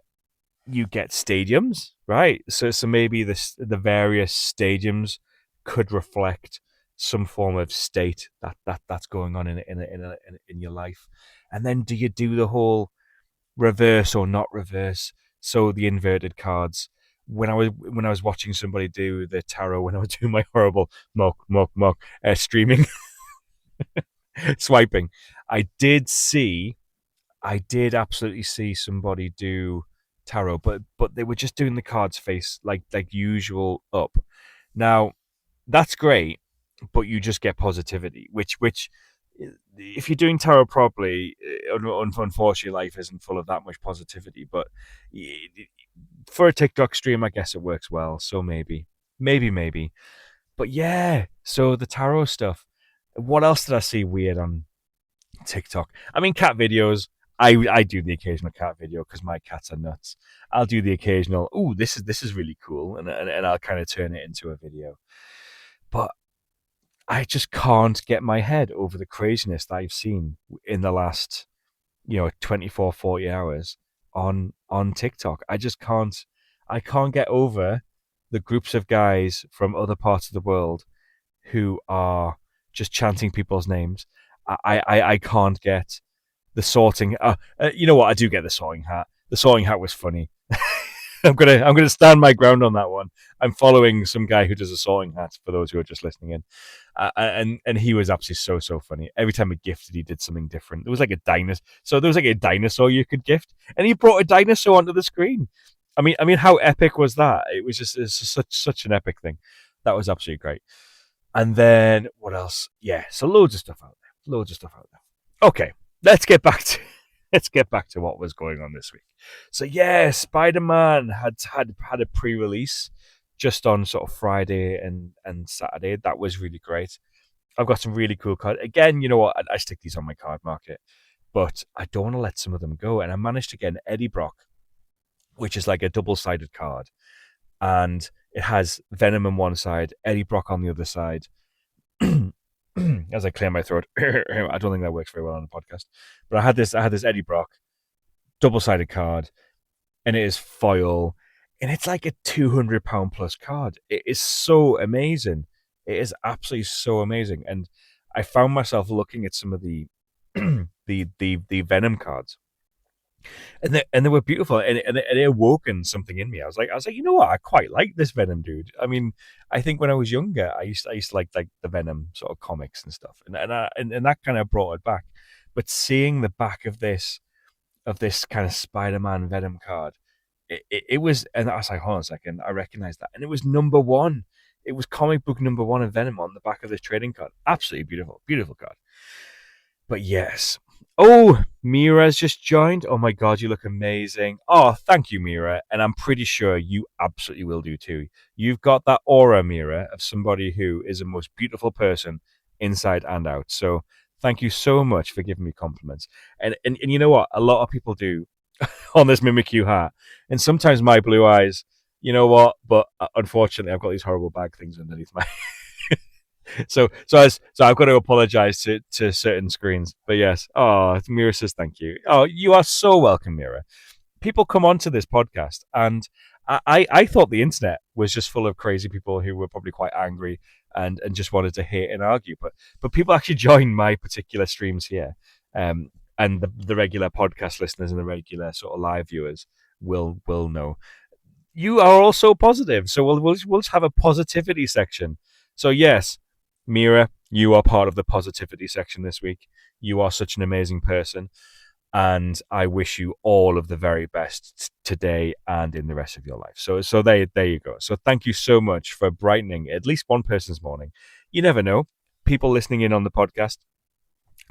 stadiums, right? So maybe the various stadiums could reflect some form of state that's going on in your life. And then do you do the whole reverse or not reverse? So the inverted cards. When I was watching somebody do the tarot, when I was doing my horrible mock streaming swiping, I did see I did absolutely see somebody do tarot, but they were just doing the cards face like usual up. Now that's great, but you just get positivity, which if you're doing tarot properly, unfortunately, life isn't full of that much positivity. But for a TikTok stream, I guess it works well. So maybe. But yeah, so the tarot stuff. What else did I see weird on TikTok? I mean, cat videos. I do the occasional cat video because my cats are nuts. I'll do the occasional. Oh, this is really cool, and I'll kind of turn it into a video. But I just can't get my head over the craziness that I've seen in the last 24, 40 hours on TikTok. I just can't. I can't get over the groups of guys from other parts of the world who are just chanting people's names. I can't get the sorting. You know what? I do get the sorting hat. The sorting hat was funny. I'm gonna stand my ground on that one. I'm following some guy who does a sorting hat for those who are just listening in, and he was absolutely so funny. Every time he gifted, he did something different. There was like a dinosaur. So there was like a dinosaur you could gift, and he brought a dinosaur onto the screen. I mean, how epic was that? It's just such an epic thing. That was absolutely great. And then what else? Yeah, so loads of stuff out there. Loads of stuff out there. Okay, let's get back to let's get back to what was going on this week. So yeah, Spider-Man had a pre-release just on sort of Friday and Saturday. That was really great. I've got some really cool cards. Again, you know what? I stick these on my card market, but I don't want to let some of them go. And I managed to get an Eddie Brock, which is like a double-sided card, and it has Venom on one side, Eddie Brock on the other side. As I clear my throat, I don't think that works very well on a podcast. But I had this Eddie Brock double sided card, and it is foil, and it's like a £200 plus card. It is so amazing. It is absolutely so amazing, and I found myself looking at some of the the Venom cards, and they were beautiful, and it awoken something in me. I was like, you know what? I quite like this Venom dude. I mean, I think when I was younger, I used to like the Venom sort of comics and stuff, and that kind of brought it back. But seeing the back of this kind of Spider-Man Venom card, it was, and I was like, hold on a second, I recognize that, and it was number one. It was comic book number one of Venom on the back of this trading card. Absolutely beautiful, beautiful card. But yes. Oh, Mira's just joined. Oh my god, you look amazing. Oh, thank you, Mira. And I'm pretty sure you absolutely will do too. You've got that aura, Mira, of somebody who is the most beautiful person inside and out. So thank you so much for giving me compliments. And you know what? A lot of people do. on this MimiQ hat. And sometimes my blue eyes, you know what? But unfortunately, I've got these horrible bag things underneath my. So I've got to apologize to certain screens. But yes, oh, Mira says thank you. Oh, you are so welcome, Mira. People come onto this podcast, and I thought the internet was just full of crazy people who were probably quite angry and just wanted to hate and argue. But people actually join my particular streams here, and the regular podcast listeners and the regular sort of live viewers will know. You are also positive, so we'll just have a positivity section. So yes, Mira, you are part of the positivity section this week. You are such an amazing person, and I wish you all of the very best today and in the rest of your life. So there you go. So thank you so much for brightening at least one person's morning. You never know. People listening in on the podcast,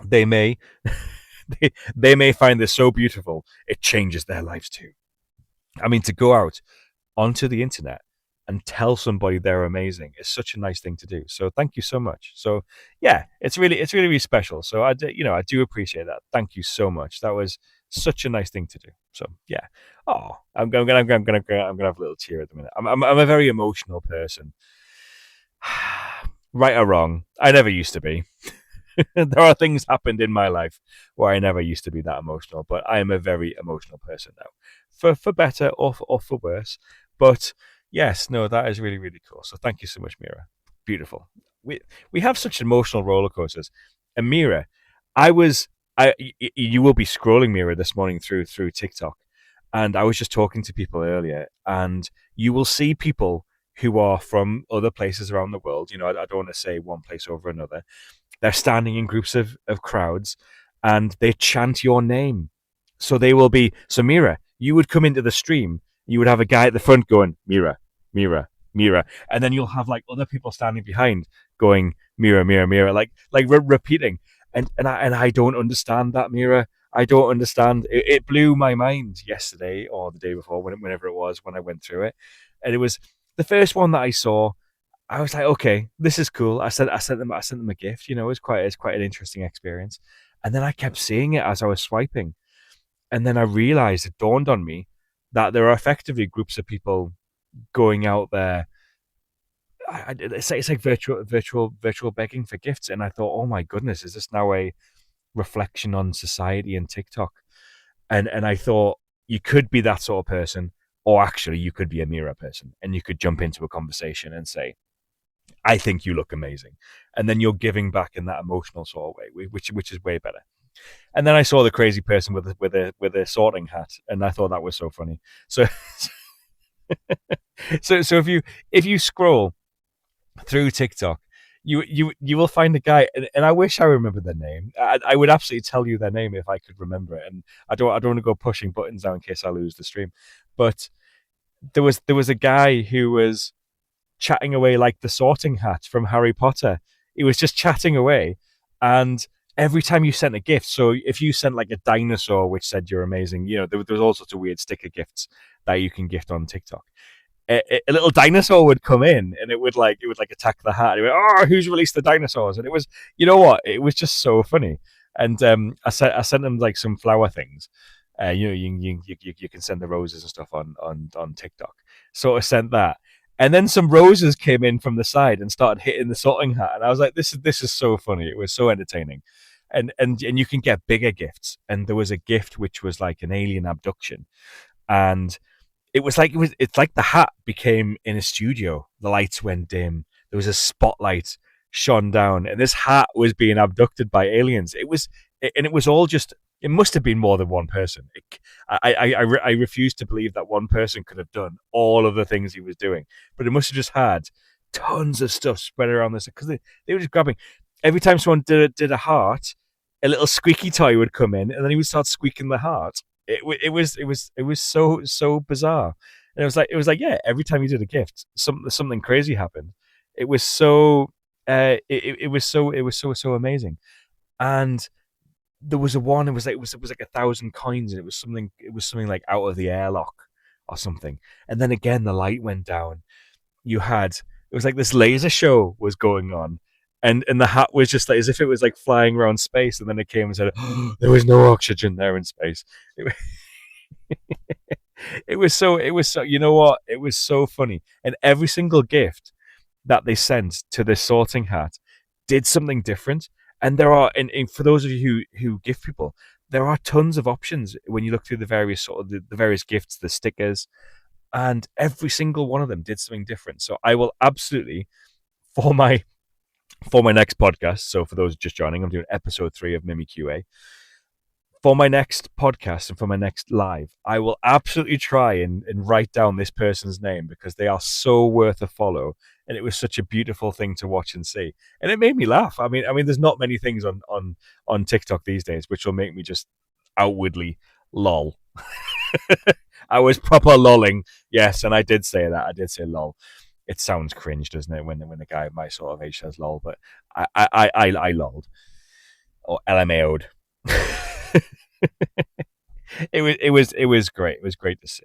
they may they may find this so beautiful it changes their lives too. I mean, to go out onto the internet and tell somebody they're amazing is such a nice thing to do. So thank you so much. So yeah, it's really special. So I do appreciate that. Thank you so much. That was such a nice thing to do. So yeah. Oh, I'm gonna have a little tear at the minute. I'm a very emotional person. Right or wrong, I never used to be. There are things happened in my life where I never used to be that emotional, but I am a very emotional person now, for better or for worse. But yes, no, that is really really cool. So thank you so much, Mira. Beautiful. We have such emotional roller coasters. And Mira, I was you will be scrolling Mira this morning through TikTok, and I was just talking to people earlier, and you will see people who are from other places around the world. You know, I don't want to say one place over another. They're standing in groups of crowds, and they chant your name. So they will be, so Mira, you would come into the stream, you would have a guy at the front going, Mira, Mira, Mira. And then you'll have like other people standing behind going, Mira, Mira, Mira, repeating. And I don't understand that, Mira. I don't understand. It blew my mind yesterday or the day before, whenever it was, when I went through it. And it was the first one that I saw. I was like, okay, this is cool. I sent them a gift. You know, it's quite an interesting experience. And then I kept seeing it as I was swiping, and then I realized it dawned on me that there are effectively groups of people going out there. It's like virtual begging for gifts, and I thought, oh my goodness, is this now a reflection on society and TikTok? And I thought you could be that sort of person, or actually you could be a mirror person, and you could jump into a conversation and say, I think you look amazing. And then you're giving back in that emotional sort of way, which is way better. And then I saw the crazy person with a sorting hat, and I thought that was so funny. So so if you scroll through TikTok, you will find a guy, and I wish I remember their name. I would absolutely tell you their name if I could remember it, and I don't want to go pushing buttons now in case I lose the stream. But there was a guy who was chatting away like the sorting hat from Harry Potter. He was just chatting away, and every time you sent a gift, so if you sent like a dinosaur which said you're amazing, you know, there was all sorts of weird sticker gifts that you can gift on TikTok. A little dinosaur would come in, and it would attack the hat. It would, oh, who's released the dinosaurs? And it was, you know what? It was just so funny. And I sent them like some flower things. You can send the roses and stuff on TikTok. So I sent that, and then some roses came in from the side and started hitting the sorting hat. And I was like, this is so funny. It was so entertaining. And you can get bigger gifts. And there was a gift which was like an alien abduction, and it's like the hat became in a studio. The lights went dim. There was a spotlight shone down, and this hat was being abducted by aliens. It was all just. It must have been more than one person. I refuse to believe that one person could have done all of the things he was doing, but it must have just had tons of stuff spread around this, because they were just grabbing. Every time someone did a heart, a little squeaky toy would come in, and then he would start squeaking the heart. It was so bizarre, and it was like yeah. Every time you did a gift, something crazy happened. It was so it was so amazing. And there was a one. It was like 1,000 coins, and it was something like out of the airlock or something. And then again, the light went down. It was like this laser show was going on, and the hat was just like as if it was like flying around space. And then it came and said, oh, there was no oxygen there in space. It was so, you know what? It was so funny. And every single gift that they sent to this sorting hat did something different. And there are, and for those of you who gift people, there are tons of options when you look through the various sort of the various gifts, the stickers, and every single one of them did something different. So I will absolutely, for my next podcast. So for those just joining, I'm doing episode 3 of MimiQA. For my next podcast and for my next live, I will absolutely try and write down this person's name because they are so worth a follow. And it was such a beautiful thing to watch and see. And it made me laugh. I mean, there's not many things on TikTok these days which will make me just outwardly lol. I was proper lolling. Yes, and I did say that. I did say lol. It sounds cringe, doesn't it, when a guy of my sort of age says lol, but I lolled or LMAO'd. It was great. It was great to see.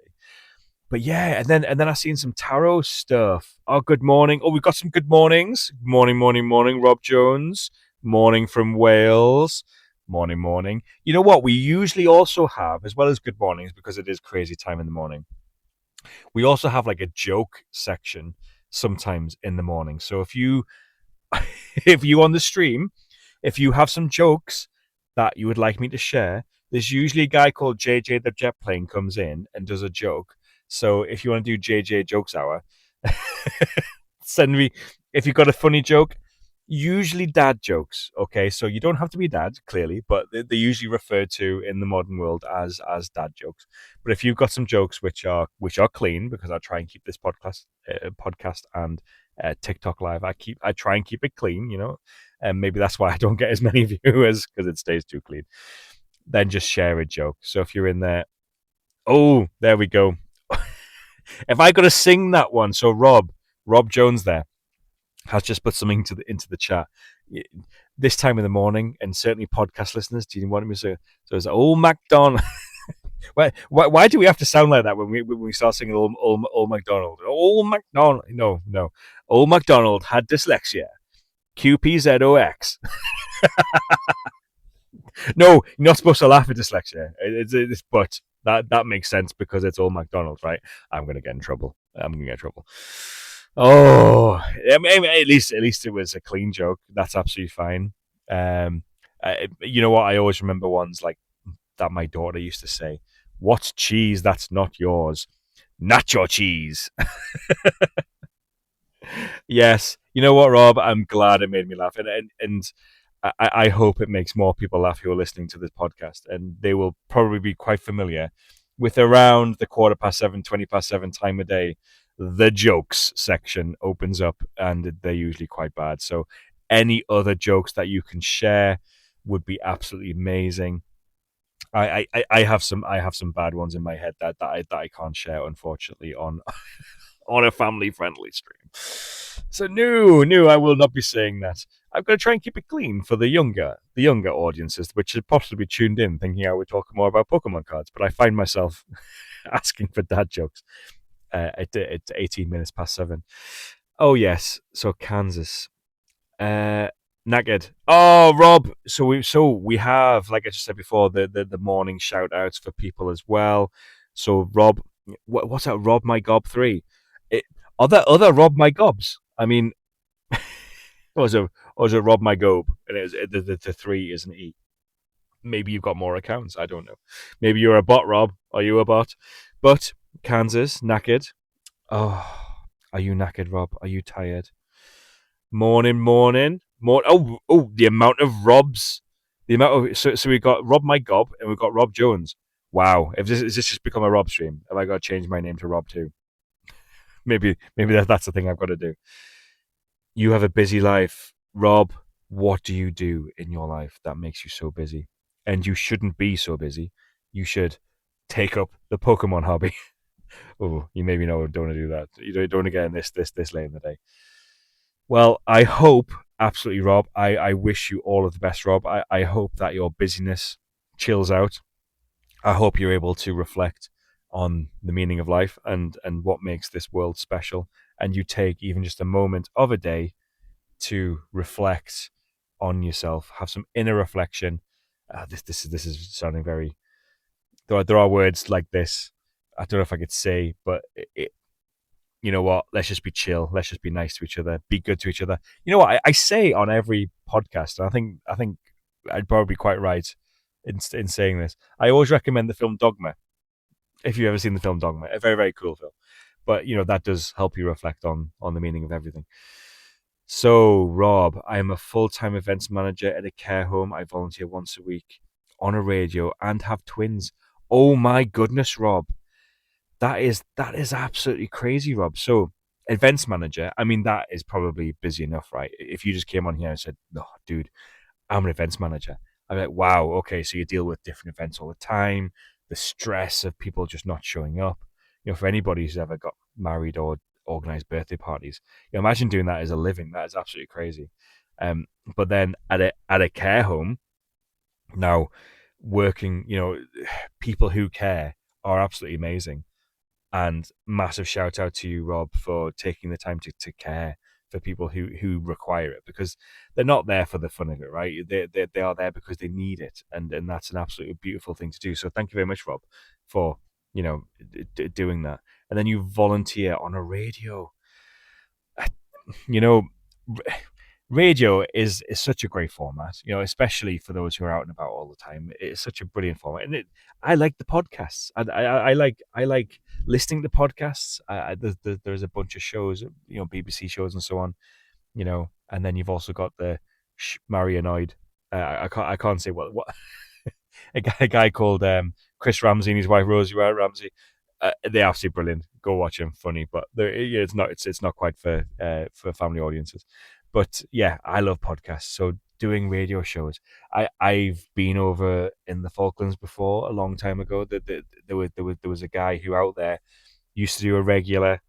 But yeah, and then I seen some tarot stuff. Oh, good morning. Oh, we've got some good mornings. Morning, morning, morning. Rob Jones. Morning from Wales. Morning, morning. You know what? We usually also have, as well as good mornings, because it is crazy time in the morning. We also have like a joke section sometimes in the morning. So if you if you on the stream, if you have some jokes that you would like me to share, there's usually a guy called JJ the Jet Plane comes in and does a joke. So if you want to do JJ Jokes Hour, send me if you've got a funny joke. Usually dad jokes, okay? So you don't have to be dad, clearly, but they're usually referred to in the modern world as dad jokes. But if you've got some jokes which are clean, because I try and keep this podcast and TikTok live, I try and keep it clean, and maybe that's why I don't get as many viewers because it stays too clean. Then just share a joke. So if you're in there, oh, there we go. If I got to sing that one, so Rob Jones there has just put something into the chat. This time in the morning, and certainly podcast listeners, do you want me to say? So it's old MacDonald. why do we have to sound like that when we start singing old MacDonald? Old MacDonald. No, no. Old MacDonald had dyslexia. QPZOX. No, you're not supposed to laugh at dyslexia. But that makes sense because it's all McDonald's, right? I'm gonna get in trouble. I'm gonna get in trouble. Oh, at least it was a clean joke. That's absolutely fine. You know what? I always remember ones like that my daughter used to say. What's cheese that's not yours? Nacho cheese. Yes. You know what, Rob? I'm glad it made me laugh. And I hope it makes more people laugh who are listening to this podcast. And they will probably be quite familiar with around the 7:15, 7:20 time of day. The jokes section opens up and they're usually quite bad. So any other jokes that you can share would be absolutely amazing. I have some bad ones in my head that I can't share, unfortunately, on a family friendly stream. So no, I will not be saying that. I'm going to try and keep it clean for the younger audiences, which have possibly tuned in thinking I would talk more about Pokemon cards. But I find myself asking for dad jokes at 18 minutes past 7. Oh yes, so Kansas. Uh, Knackered. Oh, Rob. So we have, like I just said before, the morning shout outs for people as well. So Rob, what's that? Rob my gob 3. It, are there other Rob my gobs? I mean, or was it Rob my gob? And the 3 is an E. Maybe you've got more accounts. I don't know. Maybe you're a bot, Rob. Are you a bot? But Kansas knackered. Oh, are you knackered, Rob? Are you tired? Morning, morning, Oh, the amount of Robs, the amount of so we got Rob my gob and we've got Rob Jones. Wow, if this is this just become a Rob stream? Have I got to change my name to Rob too? Maybe that's the thing I've got to do. You have a busy life, Rob. What do you do in your life that makes you so busy? And you shouldn't be so busy. You should take up the Pokemon hobby. Oh, you maybe don't want to do that. You don't want to get in this late in the day. Well, I hope, absolutely, Rob. I wish you all of the best, Rob. I hope that your busyness chills out. I hope you're able to reflect on the meaning of life and what makes this world special. And you take even just a moment of a day to reflect on yourself, have some inner reflection. This is sounding very there are words like this. I don't know if I could say, but you know what? Let's just be chill. Let's just be nice to each other. Be good to each other. You know what? I say on every podcast, and I think I'd probably be quite right in saying this. I always recommend the film Dogma. If you've ever seen the film Dogma, a very very cool film. But that does help you reflect on the meaning of everything. So, Rob, I am a full time events manager at a care home. I volunteer once a week on a radio and have twins. Oh my goodness, Rob. That is absolutely crazy, Rob. So, events manager, I mean, that is probably busy enough, right? If you just came on here and said, "No, dude, I'm an events manager," I'm like, "Wow, okay." So you deal with different events all the time, the stress of people just not showing up. For anybody who's ever got married or organized birthday parties, imagine doing that as a living. That is absolutely crazy. But then at a care home now, working, people who care are absolutely amazing. And massive shout out to you, Rob, for taking the time to care for people who require it, because they're not there for the fun of it, right? They are there because they need it, and that's an absolutely beautiful thing to do. So thank you very much, Rob, for doing that. And then you volunteer on a radio. You know, radio is such a great format, especially for those who are out and about all the time. It's such a brilliant format, and I like the podcasts. I like listening to podcasts. There's a bunch of shows, BBC shows and so on, and then you've also got the Mary Annoyed. I can't say what a guy called Chris Ramsey and his wife Rosie Ramsey. They're absolutely brilliant. Go watch them. Funny, but it's not quite for family audiences. But yeah, I love podcasts. So doing radio shows. I've been over in the Falklands before a long time ago. There was a guy who out there used to do a regular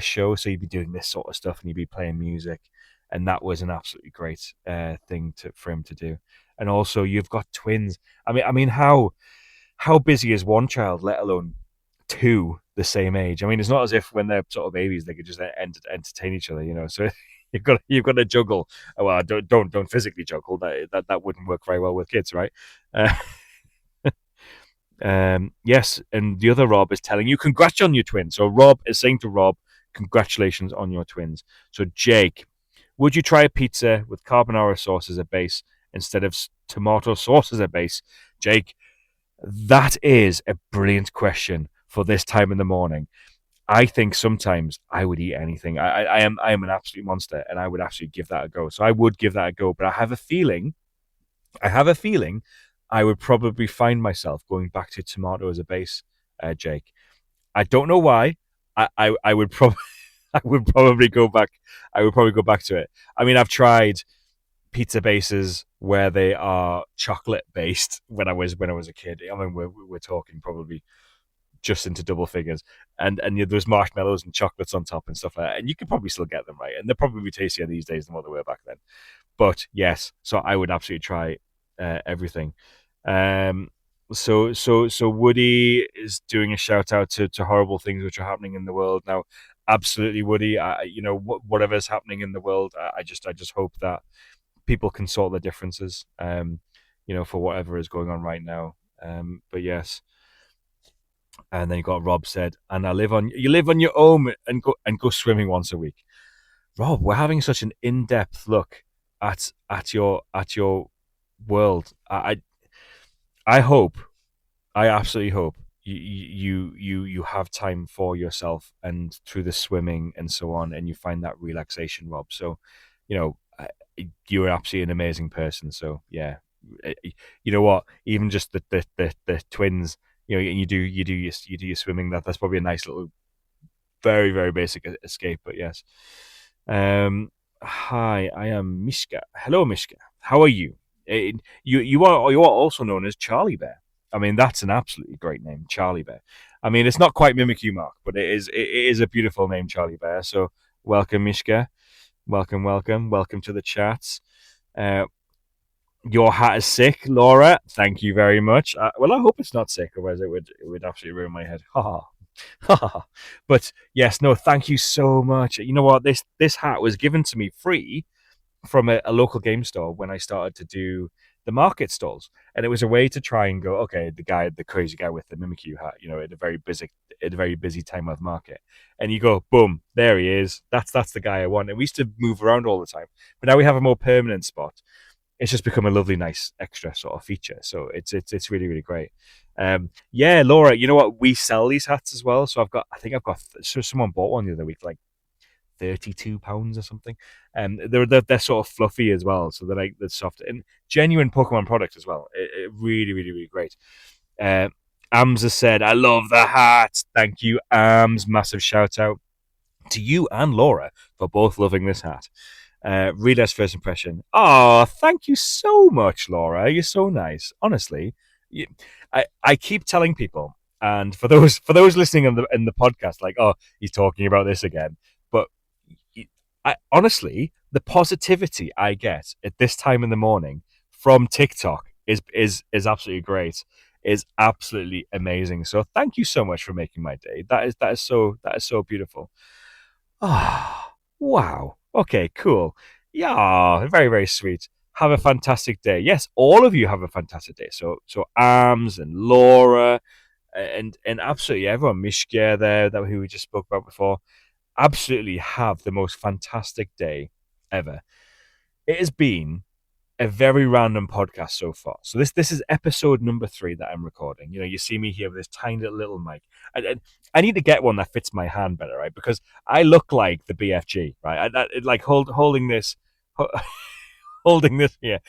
show. So he'd be doing this sort of stuff and he'd be playing music, and that was an absolutely great thing for him to do. And also, you've got twins. I mean, how busy is one child, let alone two the same age? I mean, it's not as if when they're sort of babies they could just entertain each other. So you've got to juggle. Well, don't physically juggle. That wouldn't work very well with kids, right? Uh, yes, and the other Rob is telling you congrats on your twins. So Rob is saying to Rob, congratulations on your twins. So Jake, would you try a pizza with carbonara sauce as a base instead of tomato sauce as a base? Jake, that is a brilliant question for this time in the morning. I think sometimes I would eat anything. I am an absolute monster, and I would actually give that a go. So I would give that a go, but I have a feeling I would probably find myself going back to tomato as a base, Jake. I don't know why. I would probably I would probably go back. I would probably go back to it. I mean, I've tried pizza bases where they are chocolate based when I was a kid. I mean, we're talking probably just into double figures, and there's marshmallows and chocolates on top and stuff like that, and you could probably still get them right, and they're probably tastier these days than what they were back then. But yes, so I would absolutely try everything. Um, so Woody is doing a shout out to horrible things which are happening in the world now. Absolutely, Woody. Whatever's happening in the world, I just hope that people can sort their differences. For whatever is going on right now. But yes, and then you got Rob said, and you live on your own and go swimming once a week. Rob, we're having such an in depth look at your world. I hope, I absolutely hope you have time for yourself and through the swimming and so on, and you find that relaxation, Rob. So, you're absolutely an amazing person. So yeah, Uh, you know what? Even just the twins, and you do your swimming. That's probably a nice little, very very basic escape. But yes. Hi, I am Mishka. Hello, Mishka. How are you? You are also known as Charlie Bear. I mean, that's an absolutely great name, Charlie Bear. I mean, it's not quite MimiQ Mark, but it is a beautiful name, Charlie Bear. So welcome, Mishka. Welcome, welcome, welcome to the chats. Uh, your hat is sick, Laura. Thank you very much. Well, I hope it's not sick, otherwise it would absolutely ruin my head. Ha ha. But yes, no, thank you so much. You know what? This hat was given to me free from a local game store when I started to do the market stalls, and it was a way to try and go, okay, the crazy guy with the MimiQ hat, at a very busy time of market, and you go, boom, there he is. That's the guy I want. And we used to move around all the time, but now we have a more permanent spot. It's just become a lovely, nice extra sort of feature. So it's really really great. Yeah, Laura, you know what? We sell these hats as well. So I've got. So someone bought one the other week, like £32 or something. They're sort of fluffy as well, so they're soft and genuine Pokemon product as well. Really, really, really great. Uh, Ams has said, "I love the hat." Thank you, Ams. Massive shout out to you and Laura for both loving this hat. Reader's first impression. Oh, thank you so much, Laura. You're so nice. Honestly, you, I keep telling people, and for those listening in the podcast, like, oh, he's talking about this again. But I honestly, the positivity I get at this time in the morning from TikTok is absolutely great. Is absolutely amazing. So thank you so much for making my day. That is so beautiful. Ah, wow. Okay, cool. Yeah, very, very sweet. Have a fantastic day. Yes, all of you have a fantastic day. So Arms and Laura and absolutely everyone, Mishka there, that who we just spoke about before, absolutely have the most fantastic day ever. It has been a very random podcast so far. So this is episode number 3 that I'm recording. You see me here with this tiny little mic. I need to get one that fits my hand better, right? Because I look like the BFG, right? Like holding this, holding this here.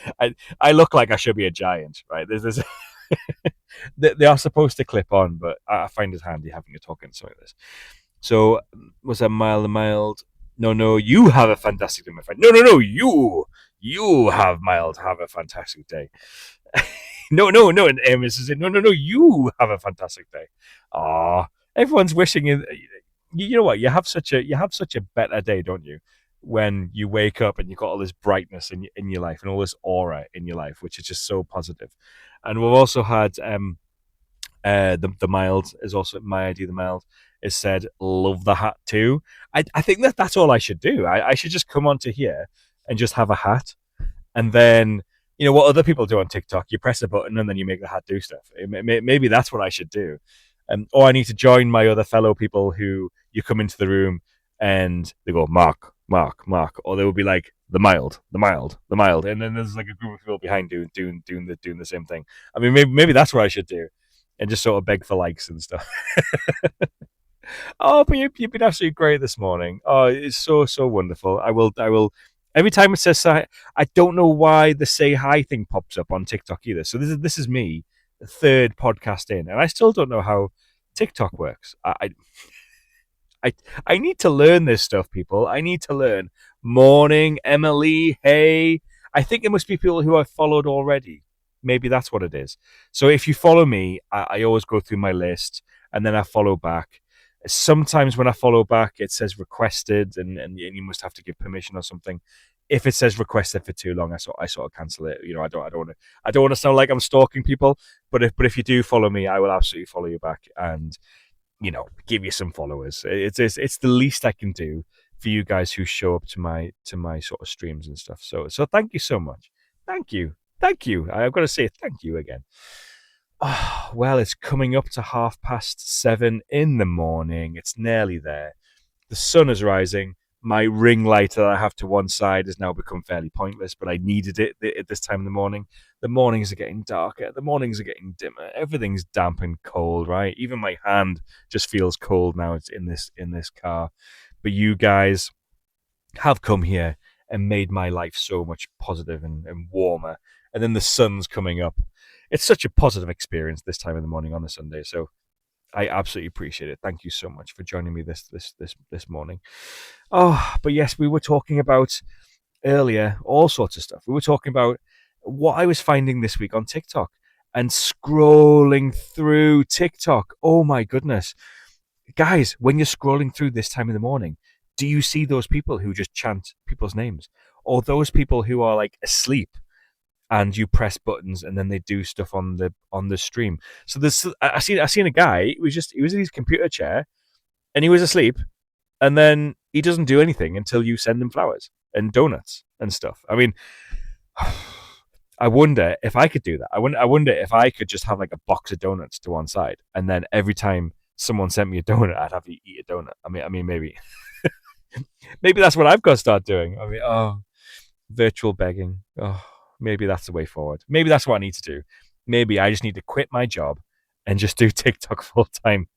I look like I should be a giant, right? There's this. They are supposed to clip on, but I find it handy having a talk in something like this. So was that mild? No, no, you have a fantastic day, my friend. No, no, no, you have mild. Have a fantastic day. No, no, no. And Amos is it? No, no, no. You have a fantastic day. Ah, everyone's wishing you. You know what? You have such a better day, don't you? When you wake up and you've got all this brightness in your life and all this aura in your life, which is just so positive. And we've also had the mild is also my idea. The mild is said, love the hat too. I think that's all I should do. I should just come onto here and just have a hat, and then what other people do on TikTok. You press a button and then you make the hat do stuff. Maybe that's what I should do. Or I need to join my other fellow people who you come into the room and they go Mark, Mark, Mark, or they will be like the mild, the mild, the mild, and then there's like a group of people behind doing the same thing. I mean, maybe that's what I should do, and just sort of beg for likes and stuff. Oh, but you've been absolutely great this morning. Oh, it's so wonderful. I will. Every time it says I don't know why the say hi thing pops up on TikTok either. So this is me, the third podcast in, and I still don't know how TikTok works. I need to learn this stuff, people. I need to learn. Morning, Emily. Hey, I think it must be people who I've followed already. Maybe that's what it is. So if you follow me, I always go through my list and then I follow back. Sometimes when I follow back, it says requested, and you must have to give permission or something. If it says requested for too long, I sort of cancel it. I don't want to sound like I'm stalking people. But if you do follow me, I will absolutely follow you back and give you some followers. It's the least I can do for you guys who show up to my sort of streams and stuff. So thank you so much. Thank you. I've got to say thank you again. Oh, well, it's coming up to 7:30 in the morning. It's nearly there. The sun is rising. My ring light that I have to one side has now become fairly pointless, but I needed it at this time in the morning. The mornings are getting darker. The mornings are getting dimmer. Everything's damp and cold, right? Even my hand just feels cold now. It's in this car. But you guys have come here and made my life so much positive and warmer. And then the sun's coming up. It's such a positive experience this time in the morning on a Sunday. So I absolutely appreciate it. Thank you so much for joining me this morning. Oh, but yes, we were talking about earlier all sorts of stuff. We were talking about what I was finding this week on TikTok and scrolling through TikTok. Oh my goodness. Guys, when you're scrolling through this time in the morning, do you see those people who just chant people's names? Or those people who are like asleep and you press buttons and then they do stuff on the stream? So I seen a guy, he was in his computer chair and he was asleep, and then he doesn't do anything until you send him flowers and donuts and stuff. I mean, I wonder if I could do that. I wonder if I could just have like a box of donuts to one side, and then every time someone sent me a donut, I'd have to eat a donut. I mean, maybe that's what I've got to start doing. I mean, virtual begging. Oh, maybe that's the way forward. Maybe that's what I need to do. Maybe I just need to quit my job and just do TikTok full time.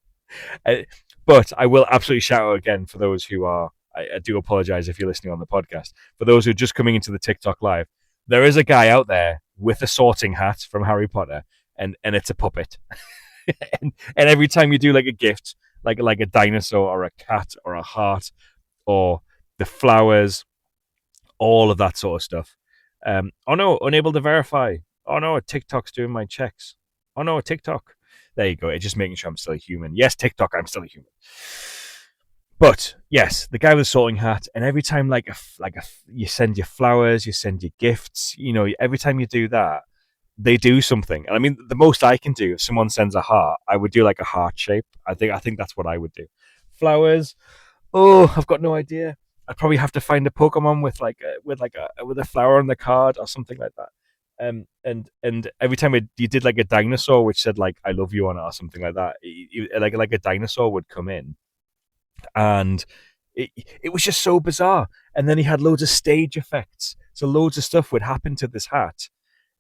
Uh, but I will absolutely shout out again for those who are. I do apologize if you're listening on the podcast. For those who are just coming into the TikTok live, there is a guy out there with a sorting hat from Harry Potter, and it's a puppet. And every time you do like a gift, like a dinosaur or a cat or a heart or the flowers, all of that sort of stuff. Oh no, unable to verify. Oh no, TikTok's doing my checks. Oh no, TikTok. There you go. It's just making sure I'm still a human. Yes, TikTok, I'm still a human. But yes, the guy with the sorting hat, and every time you send your flowers, you send your gifts. Every time you do that, they do something. And I mean, the most I can do if someone sends a heart, I would do like a heart shape. I think that's what I would do. Flowers. Oh, I've got no idea. I'd probably have to find a Pokemon with a flower on the card or something like that. And every time you did like a dinosaur which said like "I love you" on it or something like that, like a dinosaur would come in, and it was just so bizarre. And then he had loads of stage effects, so loads of stuff would happen to this hat.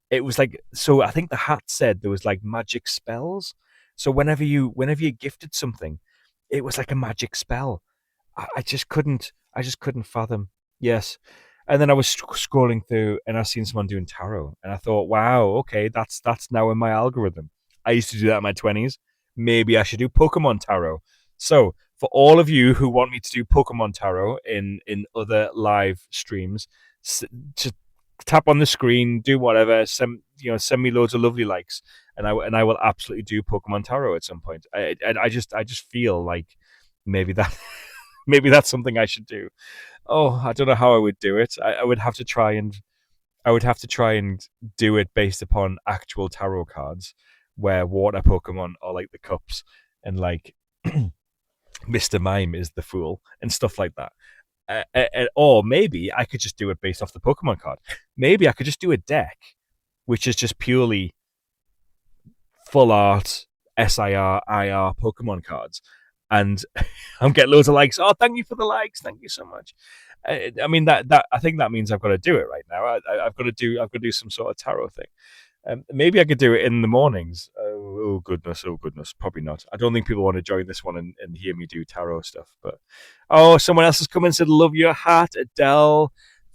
It was like, so I think the hat said there was like magic spells. So whenever you gifted something, it was like a magic spell. I just couldn't fathom. Yes. And then I was scrolling through and I seen someone doing tarot, and I thought, wow, okay, that's now in my algorithm. I used to do that in my 20s. Maybe I should do Pokemon tarot. So for all of you who want me to do Pokemon tarot in other live streams, just tap on the screen, do whatever, send me loads of lovely likes, and I will absolutely do Pokemon tarot at some point. I just feel like maybe that maybe that's something I should do. Oh, I don't know how I would do it. I would have to try and do it based upon actual tarot cards, where water Pokemon are like the cups, and like Mr. Mime is the fool and stuff like that. Or maybe I could just do it based off the Pokemon card. Maybe I could just do a deck which is just purely full art SIR Pokemon cards, and I'm getting loads of likes. Oh, thank you for the likes. Thank you so much. I mean that I think that means I've got to do it right now. I've got to do some sort of tarot thing. Maybe I could do it in the mornings. Oh goodness, oh goodness. Probably not. I don't think people want to join this one and hear me do tarot stuff. But someone else has come and said, "Love your hat, Adele."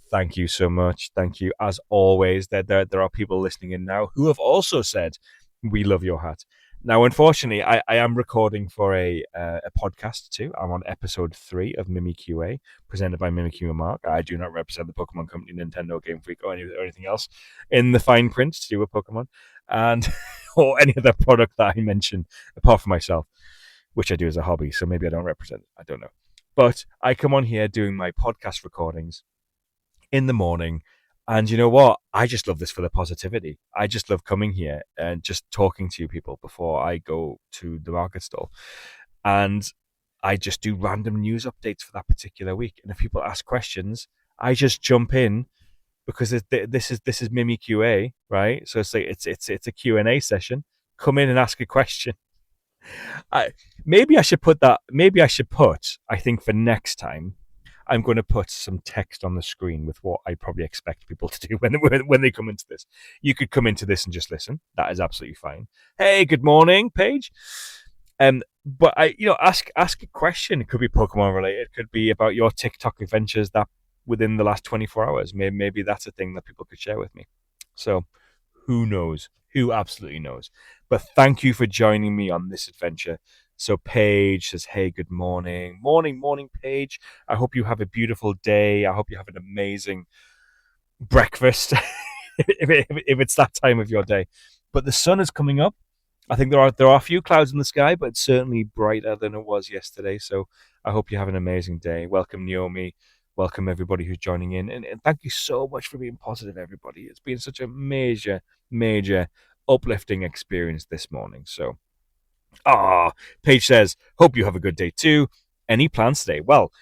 Thank you so much. Thank you as always. There are people listening in now who have also said, "We love your hat." Now, unfortunately, I am recording for a podcast too. I'm on episode 3 of MimiQA, presented by MimiQA Mark. I do not represent the Pokemon Company, Nintendo, Game Freak, or anything else in the fine print to do with Pokemon, and or any other product that I mention apart from myself, which I do as a hobby. So maybe I don't represent it. I don't know. But I come on here doing my podcast recordings in the morning. And you know what? I just love this for the positivity. I just love coming here and just talking to you people before I go to the market stall. And I just do random news updates for that particular week. And if people ask questions, I just jump in because this is Mimi QA, right? So it's a Q&A session. Come in and ask a question. I maybe I should put that. Maybe I should put. I think for next time, I'm going to put some text on the screen with what I probably expect people to do when they come into this. You could come into this and just listen. That is absolutely fine. Hey, good morning, Paige. But ask a question. It could be Pokemon related. It could be about your TikTok adventures that within the last 24 hours. Maybe that's a thing that people could share with me. So who knows? Who absolutely knows? But thank you for joining me on this adventure. So Paige says, "Hey, good morning, morning, Paige. I hope you have a beautiful day. I hope you have an amazing breakfast, if it's that time of your day." But the sun is coming up. I think there are a few clouds in the sky, but it's certainly brighter than it was yesterday. So I hope you have an amazing day. Welcome, Naomi. Welcome everybody who's joining in, and thank you so much for being positive, everybody. It's been such a major uplifting experience this morning. So, Paige says, "Hope you have a good day too. Any plans today?" Well,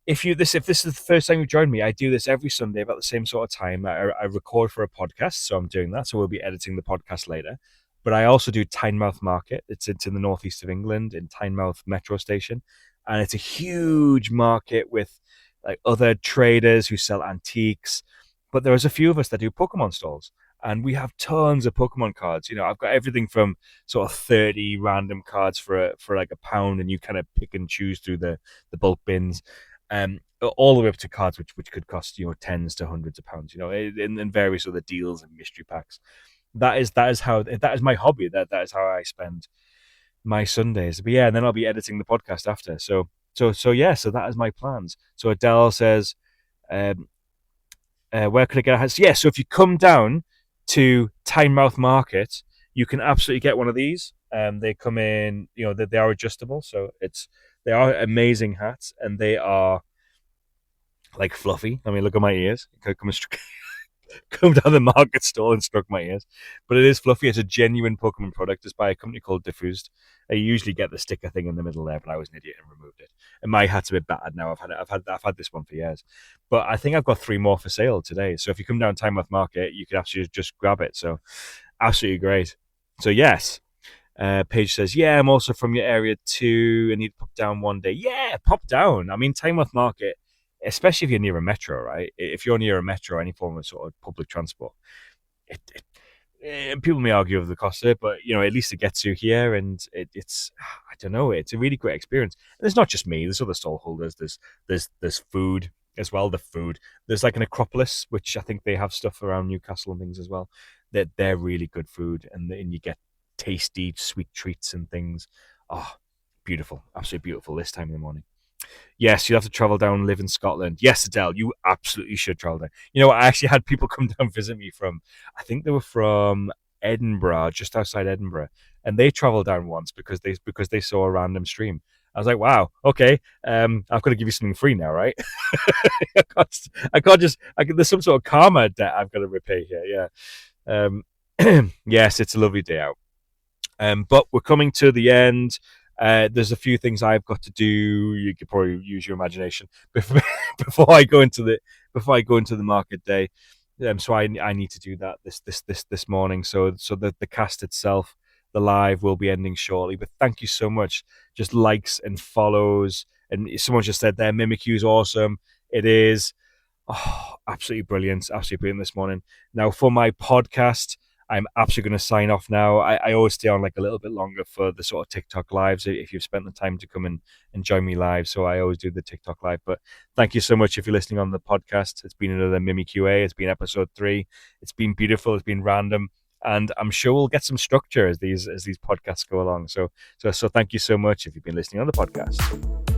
if this is the first time you've joined me, I do this every Sunday about the same sort of time. I record for a podcast, so I'm doing that. So we'll be editing the podcast later. But I also do Tynemouth Market. It's in the northeast of England in Tynemouth Metro Station, and it's a huge market with like other traders who sell antiques. But there's a few of us that do Pokemon stalls, and we have tons of Pokemon cards. I've got everything from sort of 30 random cards for like £1, and you kind of pick and choose through the bulk bins, all the way up to cards which could cost tens to hundreds of pounds, in various other deals and mystery packs. That is my hobby. That is how I spend my Sundays. But yeah, and then I'll be editing the podcast after. So yeah, so that is my plans. So Adele says, um, where could I get a hat? Yeah, so if you come down to Tynemouth Market, you can absolutely get one of these. They come in, they are adjustable, so they are amazing hats, and they are like fluffy. I mean, look at my ears. Come down the market stall and struck my ears. But it is fluffy. It's a genuine Pokemon product. It's by a company called Diffused. I usually get the sticker thing in the middle there, but I was an idiot and removed it. And my hat's a bit battered now. I've had this one for years. But I think I've got 3 more for sale today. So if you come down Tynemouth Market, you can actually just grab it. So absolutely great. So yes. Paige says, yeah, I'm also from your area too. I need to pop down one day. Yeah, pop down. I mean, Tynemouth Market, especially if you're near a metro, right? If you're near a metro or any form of sort of public transport, people may argue over the cost of it, but at least it gets you here, and it's I don't know, it's a really great experience. And it's not just me. There's other stall holders. There's food as well. The food. There's like an Acropolis, which I think they have stuff around Newcastle and things as well. They're really good food, and you get tasty sweet treats and things. Oh, beautiful, absolutely beautiful this time in the morning. Yes, you have to travel down and live in Scotland. Yes, Adele, you absolutely should travel down. I actually had people come down and visit me from, I think they were from Edinburgh, just outside Edinburgh, and they traveled down once because they saw a random stream. I was like, wow, okay, I've got to give you something free now, right? I can't just. There's some sort of karma debt I've got to repay here. Yeah. Yes, it's a lovely day out. But we're coming to the end. There's a few things I've got to do. You could probably use your imagination before, before I go into the market day. So I need to do that this morning. So the cast itself, the live, will be ending shortly. But thank you so much. Just likes and follows. And someone just said there, MimiQA is awesome. It is. Oh, absolutely brilliant. Absolutely brilliant this morning. Now, for my podcast, I'm absolutely going to sign off now. I always stay on like a little bit longer for the sort of TikTok lives if you've spent the time to come and join me live. So I always do the TikTok live. But thank you so much if you're listening on the podcast. It's been another MimiQA. It's been episode 3. It's been beautiful. It's been random. And I'm sure we'll get some structure as these podcasts go along. So thank you so much if you've been listening on the podcast.